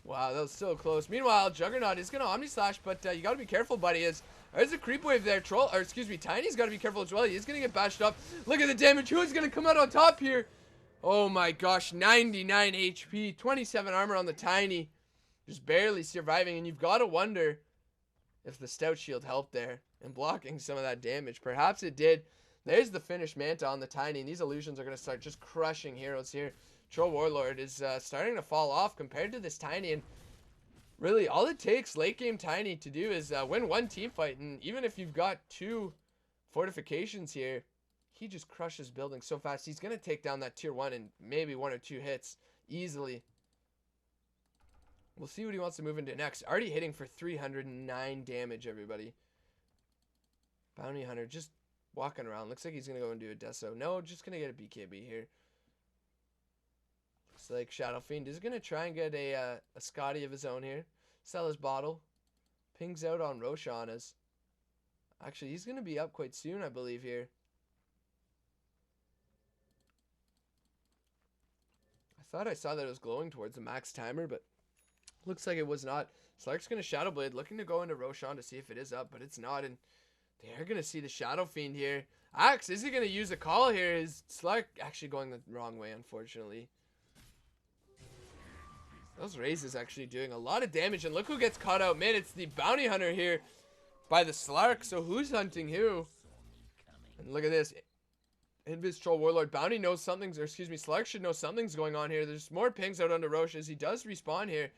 Wow, that was so close. Meanwhile, Juggernaut is going to Omni Slash, but you got to be careful, buddy. There's a creep wave there. Troll, or excuse me, Tiny's got to be careful as well. He is going to get bashed up. Look at the damage. Who is going to come out on top here? Oh my gosh, 99 HP, 27 armor on the Tiny. Just barely surviving, and you've got to wonder if the Stout Shield helped there in blocking some of that damage. Perhaps it did. There's the finished Manta on the Tiny, and these illusions are going to start just crushing heroes here. Troll Warlord is starting to fall off compared to this Tiny, and really all it takes late game Tiny to do is win one team fight, and even if you've got 2 fortifications here, he just crushes buildings so fast. He's going to take down that tier 1 in maybe 1 or 2 hits easily. We'll see what he wants to move into next. Already hitting for 309 damage, everybody. Bounty Hunter just walking around. Looks like he's going to go and do a Deso. No, just going to get a BKB here. Looks like Shadow Fiend is going to try and get a Scotty of his own here. Sell his bottle. Pings out on Roshan as... Actually, he's going to be up quite soon, I believe, here. I thought I saw that it was glowing towards the max timer, but looks like it was not. Slark's going to Shadow Blade, looking to go into Roshan to see if it is up, but it's not, and they're going to see the Shadow Fiend here. Axe, is he going to use a call here? Is Slark actually going the wrong way, unfortunately? Those raises actually doing a lot of damage, and look who gets caught out mid. It's the Bounty Hunter here by the Slark, so who's hunting who? And look at this. Invis Troll Warlord. Bounty knows something's, or excuse me, Slark should know something's going on here. There's more pings out onto Roche as he does respawn here.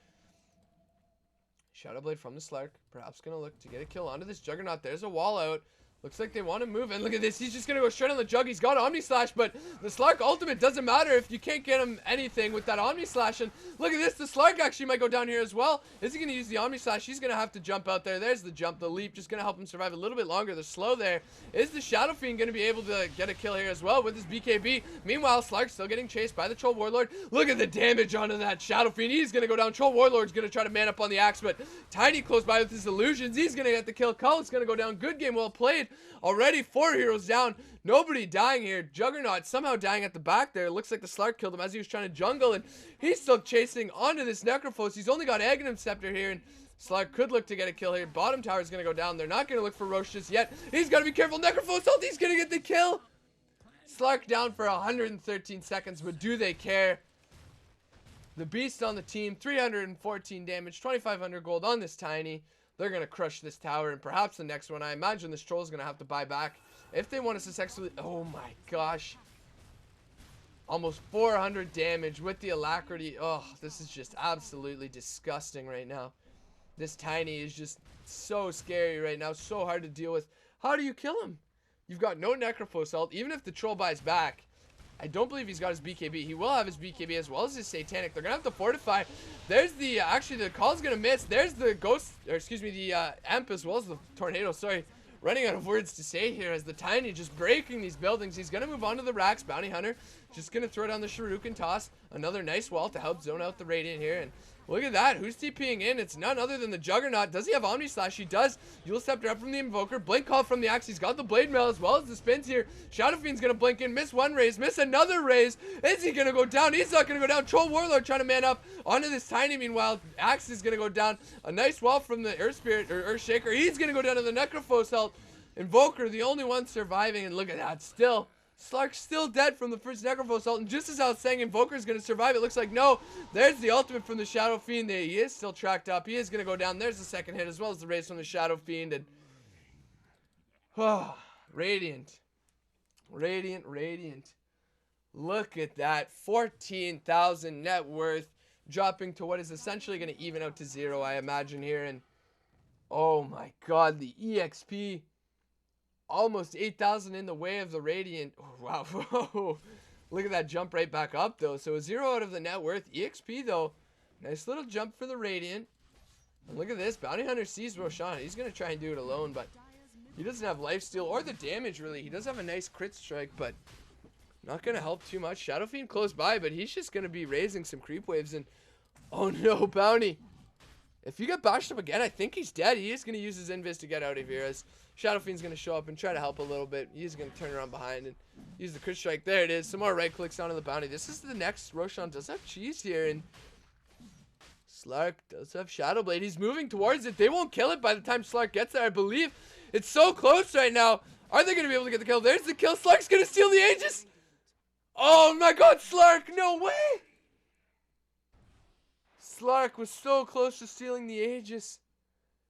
Shadow Blade from the Slark. Perhaps going to look to get a kill onto this Juggernaut. There's a wall out. Looks like they want to move. And look at this. He's just going to go straight on the Jug. He's got Omni Slash, but the Slark ultimate doesn't matter if you can't get him anything with that Omni Slash. And look at this. The Slark actually might go down here as well. Is he going to use the Omni Slash? He's going to have to jump out there. There's the jump. The leap just going to help him survive a little bit longer. The slow there. Is the Shadow Fiend going to be able to get a kill here as well with his BKB? Meanwhile, Slark still getting chased by the Troll Warlord. Look at the damage onto that Shadow Fiend. He's going to go down. Troll Warlord's going to try to man up on the Axe, but Tiny close by with his illusions. He's going to get the kill. Cult's going to go down. Good game. Well played. Already 4 heroes down. Nobody dying here. Juggernaut somehow dying at the back there. Looks like the Slark killed him as he was trying to jungle, and he's still chasing onto this Necrophos. He's only got Aghanim Scepter here, and Slark could look to get a kill here. Bottom tower is going to go down. They're not going to look for Roche just yet. He's got to be careful. Necrophos ult. He's going to get the kill. Slark down for 113 seconds, but do they care? The beast on the team. 314 damage. 2,500 gold on this Tiny. They're going to crush this tower, and perhaps the next one. I imagine this Troll is going to have to buy back if they want to successfully... Oh my gosh. Almost 400 damage with the Alacrity. Oh, this is just absolutely disgusting right now. This Tiny is just so scary right now. So hard to deal with. How do you kill him? You've got no Necrophos ult. Even if the Troll buys back, I don't believe he's got his BKB. He will have his BKB as well as his Satanic. They're going to have to fortify. There's the, actually the call's going to miss. There's the Ghost, or excuse me, the Amp as well as the Tornado. Sorry, running out of words to say here as the Tiny just breaking these buildings. He's going to move on to the Rax. Bounty Hunter just going to throw down the Shuriken toss. Another nice wall to help zone out the Radiant here. And Look at that. Who's TPing in? It's none other than the Juggernaut. Does he have Omni Slash? He does. Eul Scepter up from the Invoker. Blink Call from the Axe. He's got the Blade Mail as well as the spins here. Shadow Fiend's going to blink in. Miss one raise. Miss another raise. Is he going to go down? He's not going to go down. Troll Warlord trying to man up onto this Tiny. Meanwhile, Axe is going to go down. A nice wall from the Earth Spirit or Earth Shaker. He's going to go down to the Necrophos health. Invoker, the only one surviving. And look at that. Still. Slark's still dead from the first Necrophos assault, and just as I was saying Invoker's going to survive, it looks like no. There's the ultimate from the Shadow Fiend. He is still tracked up. He is going to go down. There's the second hit, as well as the raise from the Shadow Fiend. And Radiant. Radiant. Look at that. 14,000 net worth, dropping to what is essentially going to even out to 0, I imagine, here. And oh my god, the EXP. Almost 8,000 in the way of the Radiant. Oh, wow. Whoa. Look at that jump right back up, though. So a 0 out of the net worth. EXP, though. Nice little jump for the Radiant. And look at this. Bounty Hunter sees Roshan. He's going to try and do it alone, but he doesn't have lifesteal or the damage, really. He does have a nice crit strike, but not going to help too much. Shadow Fiend close by, but he's just going to be raising some creep waves. And oh, no, Bounty. If you get bashed up again, I think he's dead. He is going to use his Invis to get out of here, as Shadow Fiend's going to show up and try to help a little bit. He's going to turn around behind and use the crit strike. There it is. Some more right clicks onto the Bounty. This is the next. Roshan does have cheese here, and Slark does have Shadow Blade. He's moving towards it. They won't kill it by the time Slark gets there, I believe. It's so close right now. Are they going to be able to get the kill? There's the kill. Slark's going to steal the Aegis. Oh my god, Slark. No way. Slark was so close to stealing the Aegis.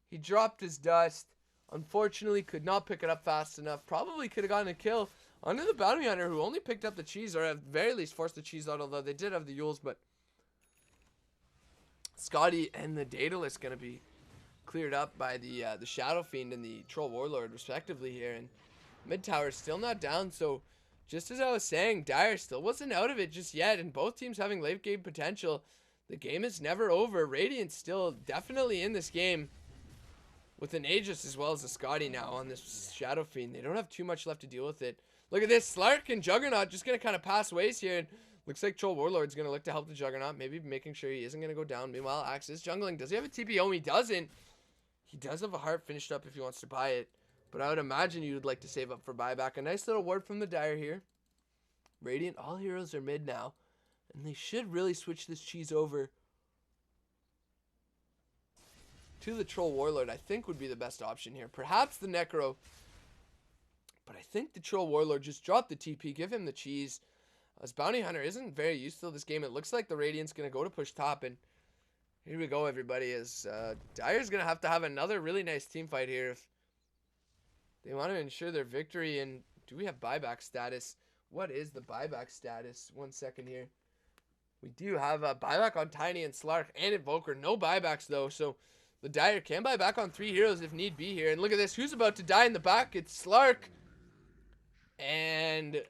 He dropped his dust. Unfortunately, could not pick it up fast enough. Probably could have gotten a kill onto the Bounty Hunter, who only picked up the cheese, or at very least forced the cheese out, although they did have the Euls. But Scotty and the Daedalus going to be cleared up by the Shadow Fiend and the Troll Warlord, respectively, here. And mid tower still not down, so just as I was saying, Dire still wasn't out of it just yet, and both teams having late game potential. The game is never over. Radiant's still definitely in this game with an Aegis as well as a Scotty now on this Shadow Fiend. They don't have too much left to deal with it. Look at this. Slark and Juggernaut just going to kind of pass ways here. And looks like Troll Warlord's going to look to help the Juggernaut, maybe making sure he isn't going to go down. Meanwhile, Axe is jungling. Does he have a TP? Oh, he doesn't. He does have a heart finished up if he wants to buy it. But I would imagine you'd like to save up for buyback. A nice little word from the Dire here. Radiant, all heroes are mid now. And they should really switch this cheese over to the Troll Warlord. I think would be the best option here. Perhaps the Necro. But I think the Troll Warlord just drop the TP. Give him the cheese. As Bounty Hunter isn't very useful this game. It looks like the Radiant's going to go to push top. And here we go, everybody. As Dire's going to have another really nice team fight here if they want to ensure their victory. And do we have buyback status? What is the buyback status? 1 second here. We do have a buyback on Tiny and Slark and Invoker. No buybacks, though. So the Dire can buy back on 3 heroes if need be here. And look at this. Who's about to die in the back? It's Slark. And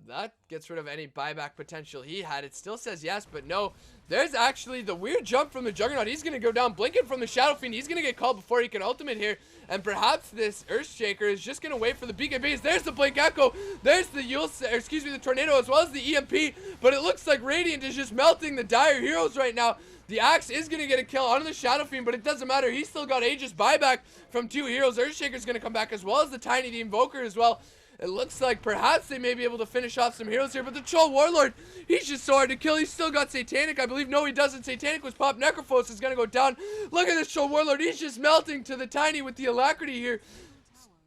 that gets rid of any buyback potential he had. It still says yes, but no. There's actually the weird jump from the Juggernaut. He's going to go down. Blinking from the Shadow Fiend. He's going to get called before he can ultimate here. And perhaps this Earthshaker is just going to wait for the BKBs. There's the Blink Echo. There's the the Tornado as well as the EMP. But it looks like Radiant is just melting the Dire heroes right now. The Axe is going to get a kill onto the Shadow Fiend, but it doesn't matter. He's still got Aegis buyback from 2 heroes. Earthshaker's going to come back as well as the Tiny, the Invoker as well. It looks like perhaps they may be able to finish off some heroes here, but the Troll Warlord, he's just so hard to kill. He's still got Satanic, I believe. No, he doesn't. Satanic was popped. Necrophos is going to go down. Look at this Troll Warlord. He's just melting to the Tiny with the alacrity here.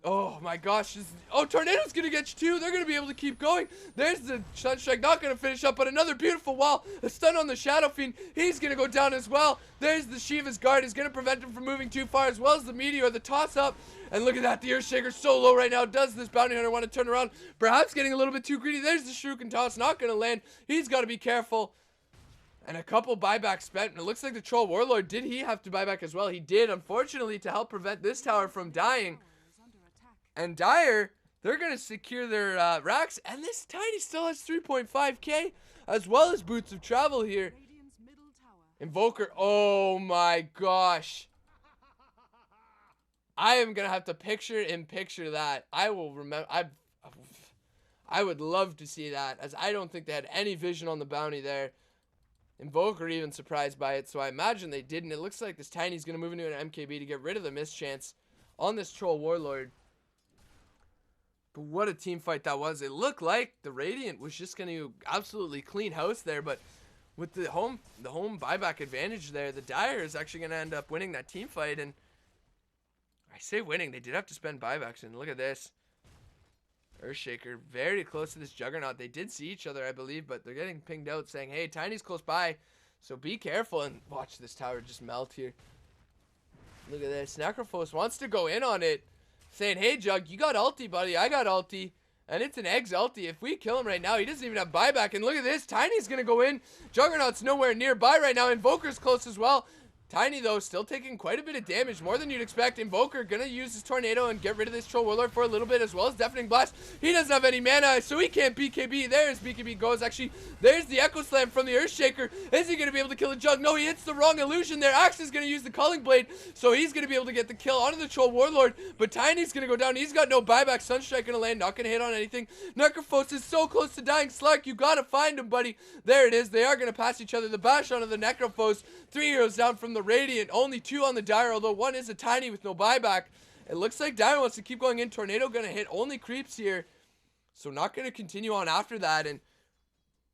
Oh my gosh. Oh, Tornado's going to get you too. They're going to be able to keep going. There's the Sunstrike, not going to finish up, but another beautiful wall. A stun on the Shadow Fiend. He's going to go down as well. There's the Shiva's Guard. Is going to prevent him from moving too far, as well as the Meteor, the toss-up. And look at that. The Earthshaker's so low right now. Does this Bounty Hunter want to turn around? Perhaps getting a little bit too greedy. There's the Shuriken Toss. Not going to land. He's got to be careful. And a couple buybacks spent. And it looks like the Troll Warlord, did he have to buy back as well? He did, unfortunately, to help prevent this tower from dying. And Dire, they're going to secure their racks. And this Tiny still has 3.5k, as well as Boots of Travel here. Invoker, oh my gosh. I am going to have to picture that. I will remember. I would love to see that, as I don't think they had any vision on the Bounty there. Invoker even surprised by it, so I imagine they didn't. It looks like this Tiny's going to move into an MKB to get rid of the mischance on this Troll Warlord. But what a team fight that was. It looked like the Radiant was just going to absolutely clean house there, but with the home buyback advantage there, the Dire is actually going to end up winning that team fight. And I say winning, they did have to spend buybacks, and look at this. Earthshaker very close to this Juggernaut. They did see each other, I believe, but they're getting pinged out saying, hey, Tiny's close by, so be careful. And watch this tower just melt here. Look at this. Necrophos wants to go in on it, saying, hey, Jug, you got ulti, buddy. I got ulti. And it's an Eggs ulti. If we kill him right now, he doesn't even have buyback. And look at this. Tiny's going to go in. Juggernaut's nowhere nearby right now. Invoker's close as well. Tiny, though, still taking quite a bit of damage, more than you'd expect. Invoker gonna use his Tornado and get rid of this Troll Warlord for a little bit, as well as Deafening Blast. He doesn't have any mana, so he can't BKB. There's BKB goes. Actually, there's the Echo Slam from the Earthshaker. Is he gonna be able to kill the Jug? No, he hits the wrong illusion there. Axe is gonna use the Culling Blade, so he's gonna be able to get the kill onto the Troll Warlord, but Tiny's gonna go down. He's got no buyback. Sunstrike gonna land, not gonna hit on anything. Necrophos is so close to dying. Slark, you gotta find him, buddy. There it is. They are gonna pass each other. The bash onto the Necrophos. 3 heroes down from the Radiant. Only 2 on the Dire, although 1 is a Tiny with no buyback. It looks like Dire wants to keep going in. Tornado gonna hit only creeps here, so not gonna continue on after that. And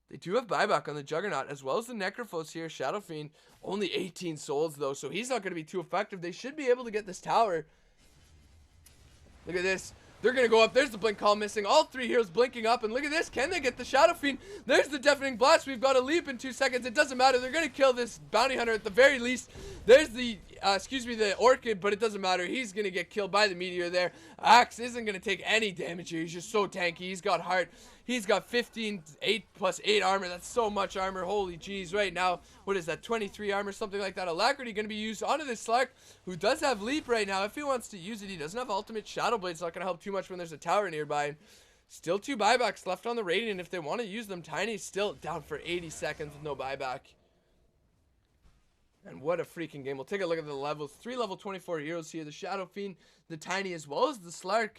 they do have buyback on the Juggernaut, as well as the Necrophos here. Shadow Fiend, only 18 souls though, so he's not gonna be too effective. They should be able to get this tower. Look at this. They're going to go up. There's the Blink Call missing. All 3 heroes blinking up. And look at this. Can they get the Shadow Fiend? There's the Deafening Blast. We've got a leap in 2 seconds. It doesn't matter. They're going to kill this Bounty Hunter at the very least. There's the, the Orchid, but it doesn't matter. He's going to get killed by the Meteor there. Axe isn't going to take any damage here. He's just so tanky. He's got heart. He's got 15, 8 plus 8 armor. That's so much armor. Holy jeez. Right now, what is that? 23 armor, something like that. Alacrity going to be used onto this Slark, who does have leap right now. If he wants to use it, he doesn't have ultimate. Shadow Blade's not going to help too much when there's a tower nearby. Still 2 buybacks left on the Radiant if they want to use them. Tiny's still down for 80 seconds with no buyback. And what a freaking game. We'll take a look at the levels. 3 level 24 heroes here. The Shadow Fiend, the Tiny, as well as the Slark.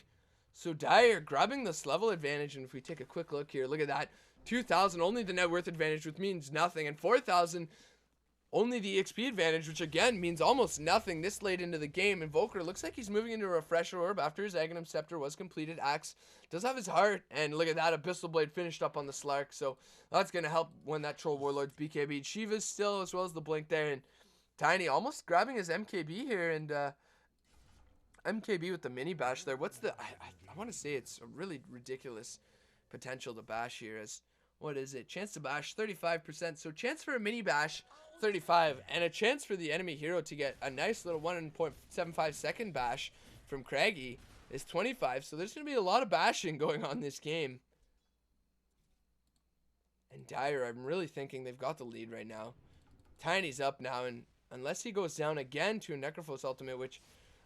So Dire grabbing this level advantage, and if we take a quick look here, look at that. 2,000, only the net worth advantage, which means nothing, and 4,000, only the XP advantage, which again means almost nothing this late into the game. Invoker looks like he's moving into a Refresher Orb after his Aghanim Scepter was completed. Axe does have his heart, and look at that, Abyssal Blade finished up on the Slark, so that's going to help when that Troll Warlord's BKB. Shiva's still, as well as the Blink there, and Tiny almost grabbing his MKB here, and MKB with the mini bash there. What's the, I want to say it's a really ridiculous potential to bash here, as, what is it, chance to bash 35%, so chance for a mini bash 35, and a chance for the enemy hero to get a nice little 1.75 second bash from Craggy is 25, so there's going to be a lot of bashing going on this game. And Dire, I'm really thinking they've got the lead right now. Tiny's up now, and unless he goes down again to a Necrophos ultimate, which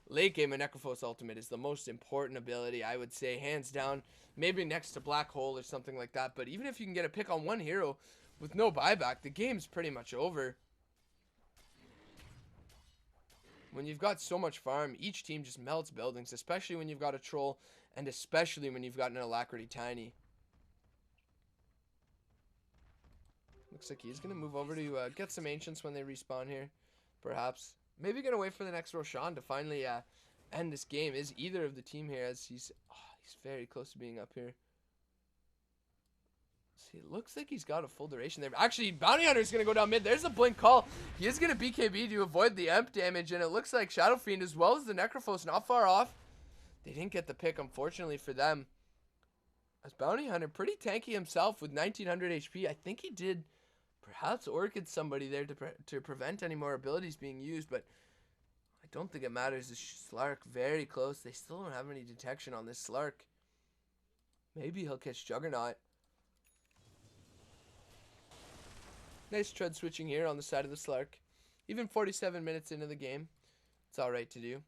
late game a Necrophos ultimate is the most important ability, I would say, hands down. Maybe next to Black Hole or something like that, but even if you can get a pick on one hero with no buyback, the game's pretty much over. When you've got so much farm, each team just melts buildings, especially when you've got a Troll, and especially when you've got an Alacrity Tiny. Looks like he's going to move over to get some Ancients when they respawn here, perhaps. Maybe going to wait for the next Roshan to finally end this game. Is either of the team here, as he's very close to being up here. See, it looks like he's got a full duration there. Actually, Bounty Hunter is going to go down mid. There's a Blink Call. He is going to BKB to avoid the Emp damage, and it looks like Shadow Fiend as well as the Necrophos not far off. They didn't get the pick, unfortunately for them. As Bounty Hunter, pretty tanky himself with 1900 HP. I think he did perhaps Orchid somebody there to prevent any more abilities being used, but I don't think it matters. The Slark very close. They still don't have any detection on this Slark. Maybe he'll catch Juggernaut. Nice tread switching here on the side of the Slark. Even 47 minutes into the game, it's alright to do.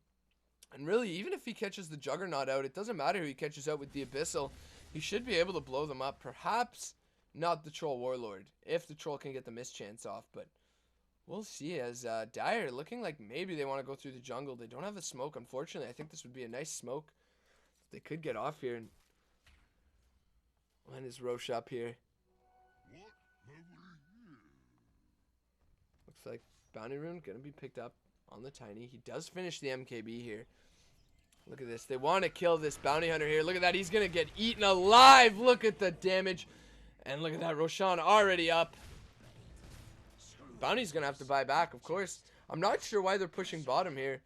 And really, even if he catches the Juggernaut out, it doesn't matter who he catches out with the Abyssal. He should be able to blow them up. Perhaps not the Troll Warlord, if the Troll can get the mischance off. But we'll see, as Dire looking like maybe they want to go through the jungle. They don't have a smoke, unfortunately. I think this would be a nice smoke. They could get off here. And when is Roche up here? looks like Bounty Rune going to be picked up on the Tiny. He does finish the MKB here. Look at this. They want to kill this Bounty Hunter here. Look at that. He's going to get eaten alive. Look at the damage. And look at that. Roshan already up. Bounty's going to have to buy back, of course. I'm not sure why they're pushing bottom here,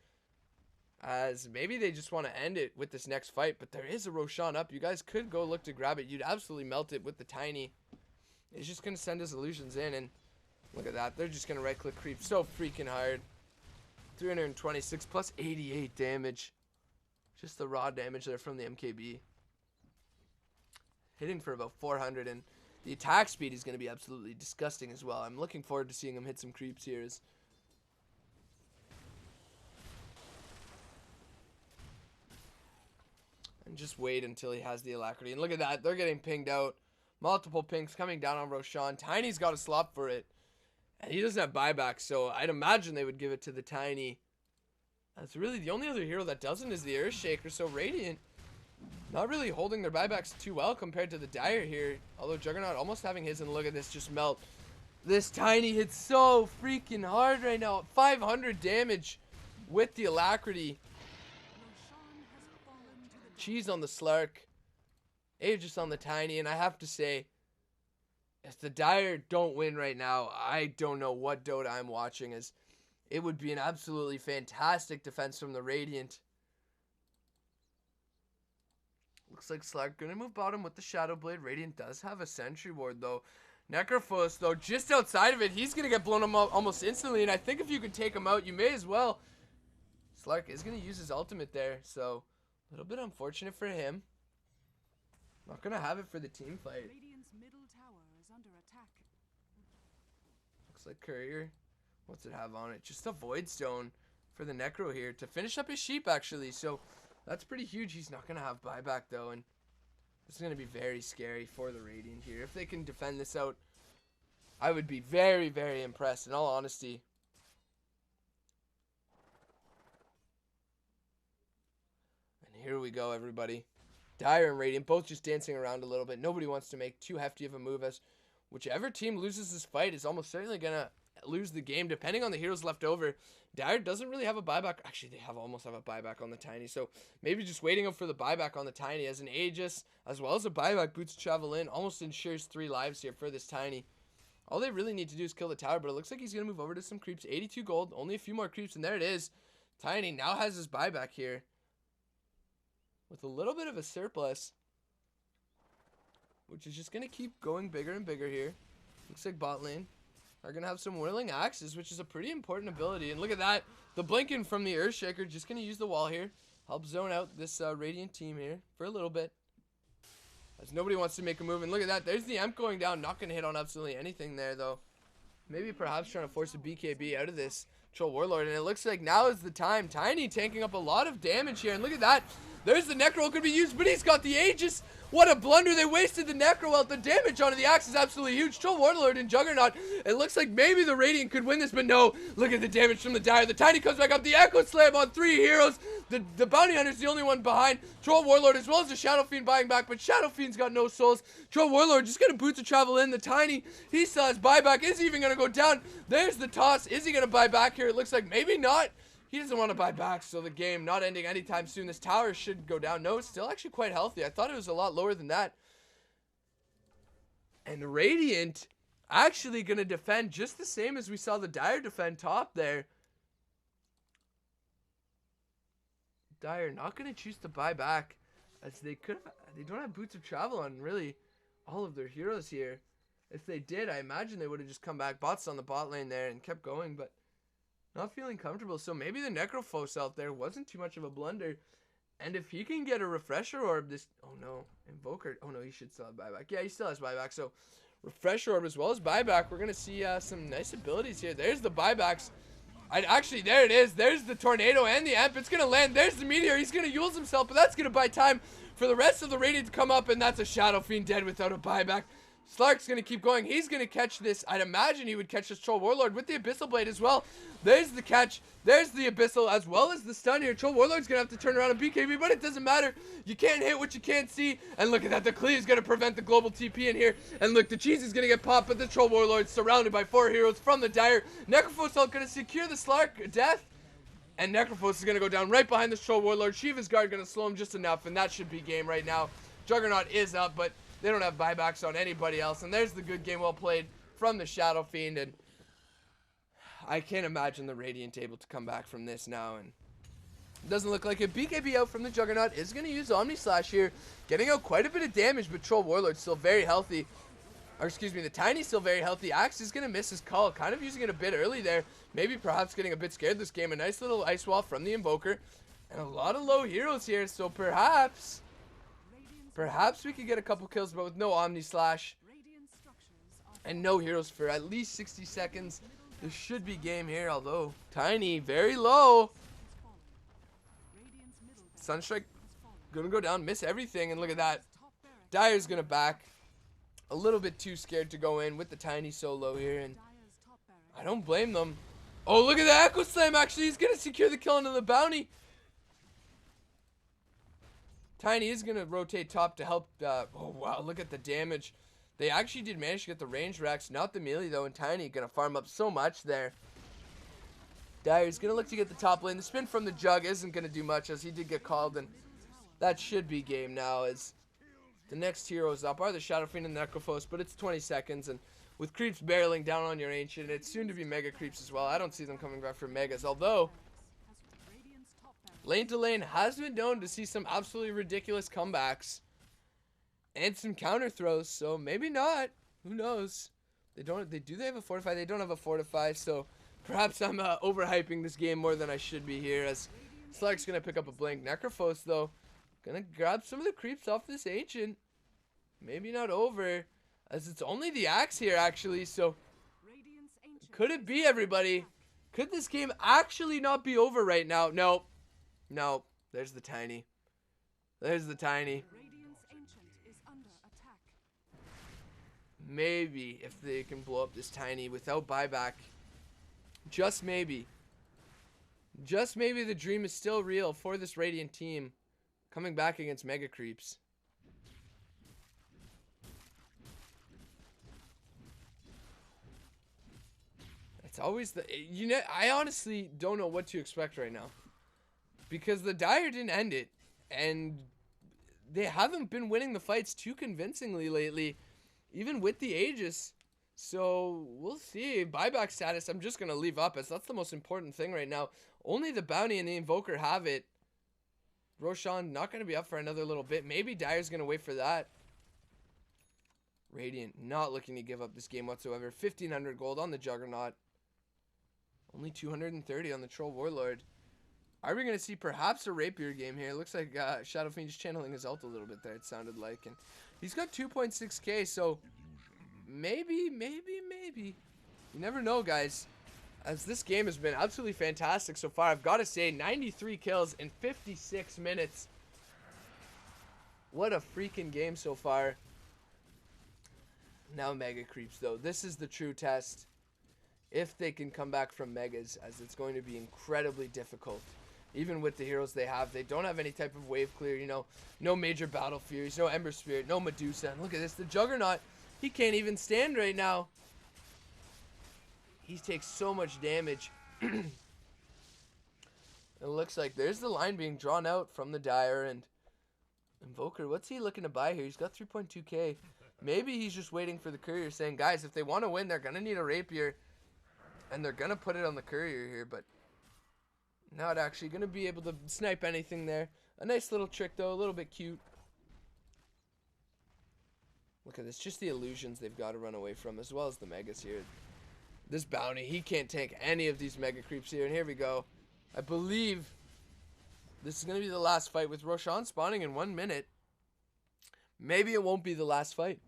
as maybe they just want to end it with this next fight. But there is a Roshan up. You guys could go look to grab it. You'd absolutely melt it with the Tiny. He's just going to send his illusions in, and look at that. They're just going to right-click creep so freaking hard. 326 plus 88 damage. Just the raw damage there from the MKB. Hitting for about 400, and the attack speed is going to be absolutely disgusting as well. I'm looking forward to seeing him hit some creeps here. And just wait until he has the alacrity. And look at that. They're getting pinged out. Multiple pings coming down on Roshan. Tiny's got a slop for it. And he doesn't have buyback, so I'd imagine they would give it to the Tiny. That's really the only other hero that doesn't is the Earthshaker. So Radiant not really holding their buybacks too well compared to the Dire here. Although Juggernaut almost having his, and look at this just melt. This Tiny hits so freaking hard right now. 500 damage with the alacrity. Cheese on the Slark. Aegis on the Tiny. And I have to say, if the Dire don't win right now, I don't know what Dota I'm watching, as it would be an absolutely fantastic defense from the Radiant. Looks like Slark going to move bottom with the Shadow Blade. Radiant does have a Sentry Ward, though. Necrophos, though, just outside of it, he's going to get blown up almost instantly. And I think if you could take him out, you may as well. Slark is going to use his ultimate there, so a little bit unfortunate for him. Not going to have it for the team fight. Radiant's middle tower is under attack. Looks like Courier. What's it have on it? Just a Void Stone for the Necro here to finish up his sheep, actually. So that's pretty huge. He's not going to have buyback, though. And this is going to be very scary for the Radiant here. If they can defend this out, I would be very, very impressed, in all honesty. And here we go, everybody. Dire and Radiant both just dancing around a little bit. Nobody wants to make too hefty of a move, as whichever team loses this fight is almost certainly going to lose the game, depending on the heroes left over. Dire doesn't really have a buyback. Actually, they almost have a buyback on the Tiny, so maybe just waiting up for the buyback on the Tiny, as an Aegis as well as a buyback boots travel in almost ensures 3 lives here for this Tiny. All they really need to do is kill the tower, but it looks like he's going to move over to some creeps. 82 gold, only a few more creeps, and there it is. Tiny now has his buyback here with a little bit of a surplus, which is just going to keep going bigger and bigger here. Looks like bot lane are going to have some Whirling Axes, which is a pretty important ability. And look at that. The Blinking from the Earthshaker, just going to use the wall here. Help zone out this Radiant team here for a little bit, as nobody wants to make a move. And look at that. There's the Amp going down. Not going to hit on absolutely anything there, though. Maybe perhaps trying to force a BKB out of this Troll Warlord. And it looks like now is the time. Tiny tanking up a lot of damage here. And look at that. There's the Necro could be used, but he's got the Aegis. What a blunder. They wasted the Necro out. The damage onto the axe is absolutely huge. Troll Warlord and Juggernaut. It looks like maybe the Radiant could win this, but no. Look at the damage from the Dire. The Tiny comes back up. The Echo Slam on 3 heroes. The Bounty Hunter's the only one behind. Troll Warlord as well as the Shadow Fiend buying back, but Shadow Fiend's got no souls. Troll Warlord just going to boots to travel in. The Tiny, he still has buyback. Is he even going to go down? There's the toss. Is he going to buy back here? It looks like maybe not. He doesn't want to buy back, so the game not ending anytime soon. This tower should go down. No, it's still actually quite healthy. I thought it was a lot lower than that. And Radiant actually going to defend just the same as we saw the Dire defend top there. Dire not going to choose to buy back, as they don't have boots of travel on really all of their heroes here. If they did, I imagine they would have just come back. Bots on the bot lane there and kept going, but not feeling comfortable. So maybe the Necrophos out there wasn't too much of a blunder. And if he can get a Refresher Orb, this... Oh, no. Invoker... Oh, no, he should still have buyback. Yeah, he still has buyback. So, Refresher Orb as well as buyback. We're going to see some nice abilities here. There's the buybacks. Actually, there it is. There's the Tornado and the Amp. It's going to land. There's the Meteor. He's going to use himself, but that's going to buy time for the rest of the Radiant to come up, and that's a Shadow Fiend dead without a buyback. Slark's going to keep going. He's going to catch this. I'd imagine he would catch this Troll Warlord with the Abyssal Blade as well. There's the catch. There's the Abyssal as well as the stun here. Troll Warlord's going to have to turn around and BKB, but it doesn't matter. You can't hit what you can't see. And look at that. The Cleave's going to prevent the global TP in here. And look, the cheese is going to get popped, but the Troll Warlord's surrounded by 4 heroes from the Dire. Necrophos going to secure the Slark death. And Necrophos is going to go down right behind this Troll Warlord. Shiva's Guard going to slow him just enough, and that should be game right now. Juggernaut is up, but they don't have buybacks on anybody else. And there's the good game well played from the Shadow Fiend. And I can't imagine the Radiant able to come back from this now. And it doesn't look like it. BKB out from the Juggernaut is going to use Omni Slash here. Getting out quite a bit of damage, but Troll Warlord's still very healthy. Or excuse me, the Tiny's still very healthy. Axe is going to miss his call. Kind of using it a bit early there. Maybe perhaps getting a bit scared this game. A nice little Ice Wall from the Invoker. And a lot of low heroes here. So perhaps we could get a couple kills, but with no Omni Slash and no heroes for at least 60 seconds, this should be game here. Although Tiny very low. Sunstrike gonna go down, miss everything, and look at that. Dire's gonna back. A little bit too scared to go in with the Tiny so low here, and I don't blame them. Oh, look at the Echo Slam. Actually, he's gonna secure the kill into the bounty. Tiny is going to rotate top to help. Oh, wow. Look at the damage. They actually did manage to get the range racks. Not the melee, though. And Tiny going to farm up so much there. Dire's going to look to get the top lane. The spin from the Jug isn't going to do much as he did get called. And that should be game now as the next heroes up are the Shadow Fiend and the Necrophos. But it's 20 seconds. And with creeps barreling down on your Ancient, it's soon to be Mega creeps as well. I don't see them coming back for Megas. Although lane to lane has been known to see some absolutely ridiculous comebacks and some counter throws, so maybe not. Who knows? They have a Fortify? They don't have a Fortify, so perhaps I'm overhyping this game more than I should be here as Slark's gonna pick up a blink. Necrophos though, gonna grab some of the creeps off this Ancient. Maybe not over, as it's only the Axe here actually, so could it be, everybody? Could this game actually not be over right now? No. No, there's the Tiny. There's the Tiny. Maybe if they can blow up this Tiny without buyback. Just maybe. Just maybe the dream is still real for this Radiant team coming back against Mega Creeps. It's always the... I honestly don't know what to expect right now. Because the Dire didn't end it, and they haven't been winning the fights too convincingly lately, even with the Aegis. So we'll see. Buyback status, I'm just going to leave up, as that's the most important thing right now. Only the Bounty and the Invoker have it. Roshan not going to be up for another little bit. Maybe Dire's going to wait for that. Radiant not looking to give up this game whatsoever. 1,500 gold on the Juggernaut. Only 230 on the Troll Warlord. Are we going to see perhaps a Rapier game here? It looks like Shadow Fiend just channeling his ult a little bit there, it sounded like. And he's got 2.6k, so maybe. You never know, guys. As this game has been absolutely fantastic so far. I've got to say, 93 kills in 56 minutes. What a freaking game so far. Now Mega Creeps, though. This is the true test. If they can come back from Megas, as it's going to be incredibly difficult. Even with the heroes they have, they don't have any type of wave clear, you know, no major battle furies, no Ember Spirit, no Medusa. And look at this, the Juggernaut, he can't even stand right now. He takes so much damage. It looks like there's the line being drawn out from the Dire, and Invoker, what's he looking to buy here? He's got 3.2k. Maybe he's just waiting for the Courier, saying, guys, if they want to win, they're going to need a Rapier. And they're going to put it on the Courier here, but not actually going to be able to snipe anything there. A nice little trick, though. A little bit cute. Look at this. Just the illusions they've got to run away from, as well as the Megas here. This Bounty, he can't tank any of these Mega Creeps here. And here we go. I believe this is going to be the last fight with Roshan spawning in 1 minute. Maybe it won't be the last fight.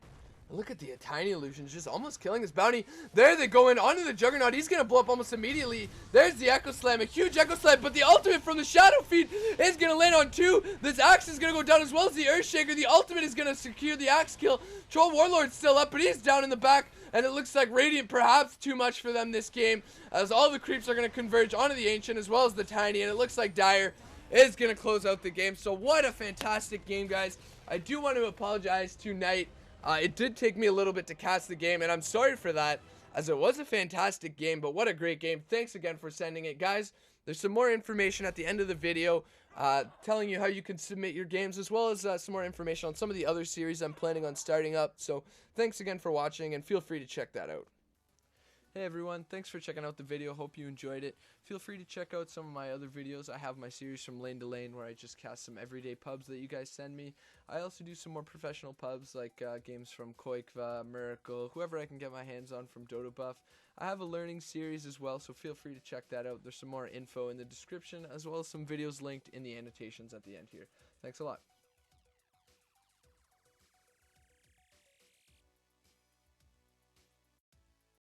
And look at the tiny illusions just almost killing this bounty. There they go in onto the Juggernaut. He's going to blow up almost immediately. There's the Echo Slam, a huge Echo Slam, but the ultimate from the Shadow Fiend is going to land on 2. This axe is going to go down as well as the Earthshaker. The ultimate is going to secure the axe kill. Troll Warlord's still up, but he's down in the back. And it looks like Radiant perhaps too much for them this game, as all the creeps are going to converge onto the Ancient as well as the Tiny. And it looks like Dire is going to close out the game. So what a fantastic game, guys. I do want to apologize to Knight. It did take me a little bit to cast the game, and I'm sorry for that, as it was a fantastic game, but what a great game. Thanks again for sending it, guys. There's some more information at the end of the video telling you how you can submit your games, as well as some more information on some of the other series I'm planning on starting up. So thanks again for watching, and feel free to check that out. Hey everyone, thanks for checking out the video. Hope you enjoyed it. Feel free to check out some of my other videos. I have my series From Lane to Lane, where I just cast some everyday pubs that you guys send me. I also do some more professional pubs, like games from Koikva, Miracle, whoever I can get my hands on from DotoBuff. I have a learning series as well, so feel free to check that out. There's some more info in the description, as well as some videos linked in the annotations at the end here. Thanks a lot.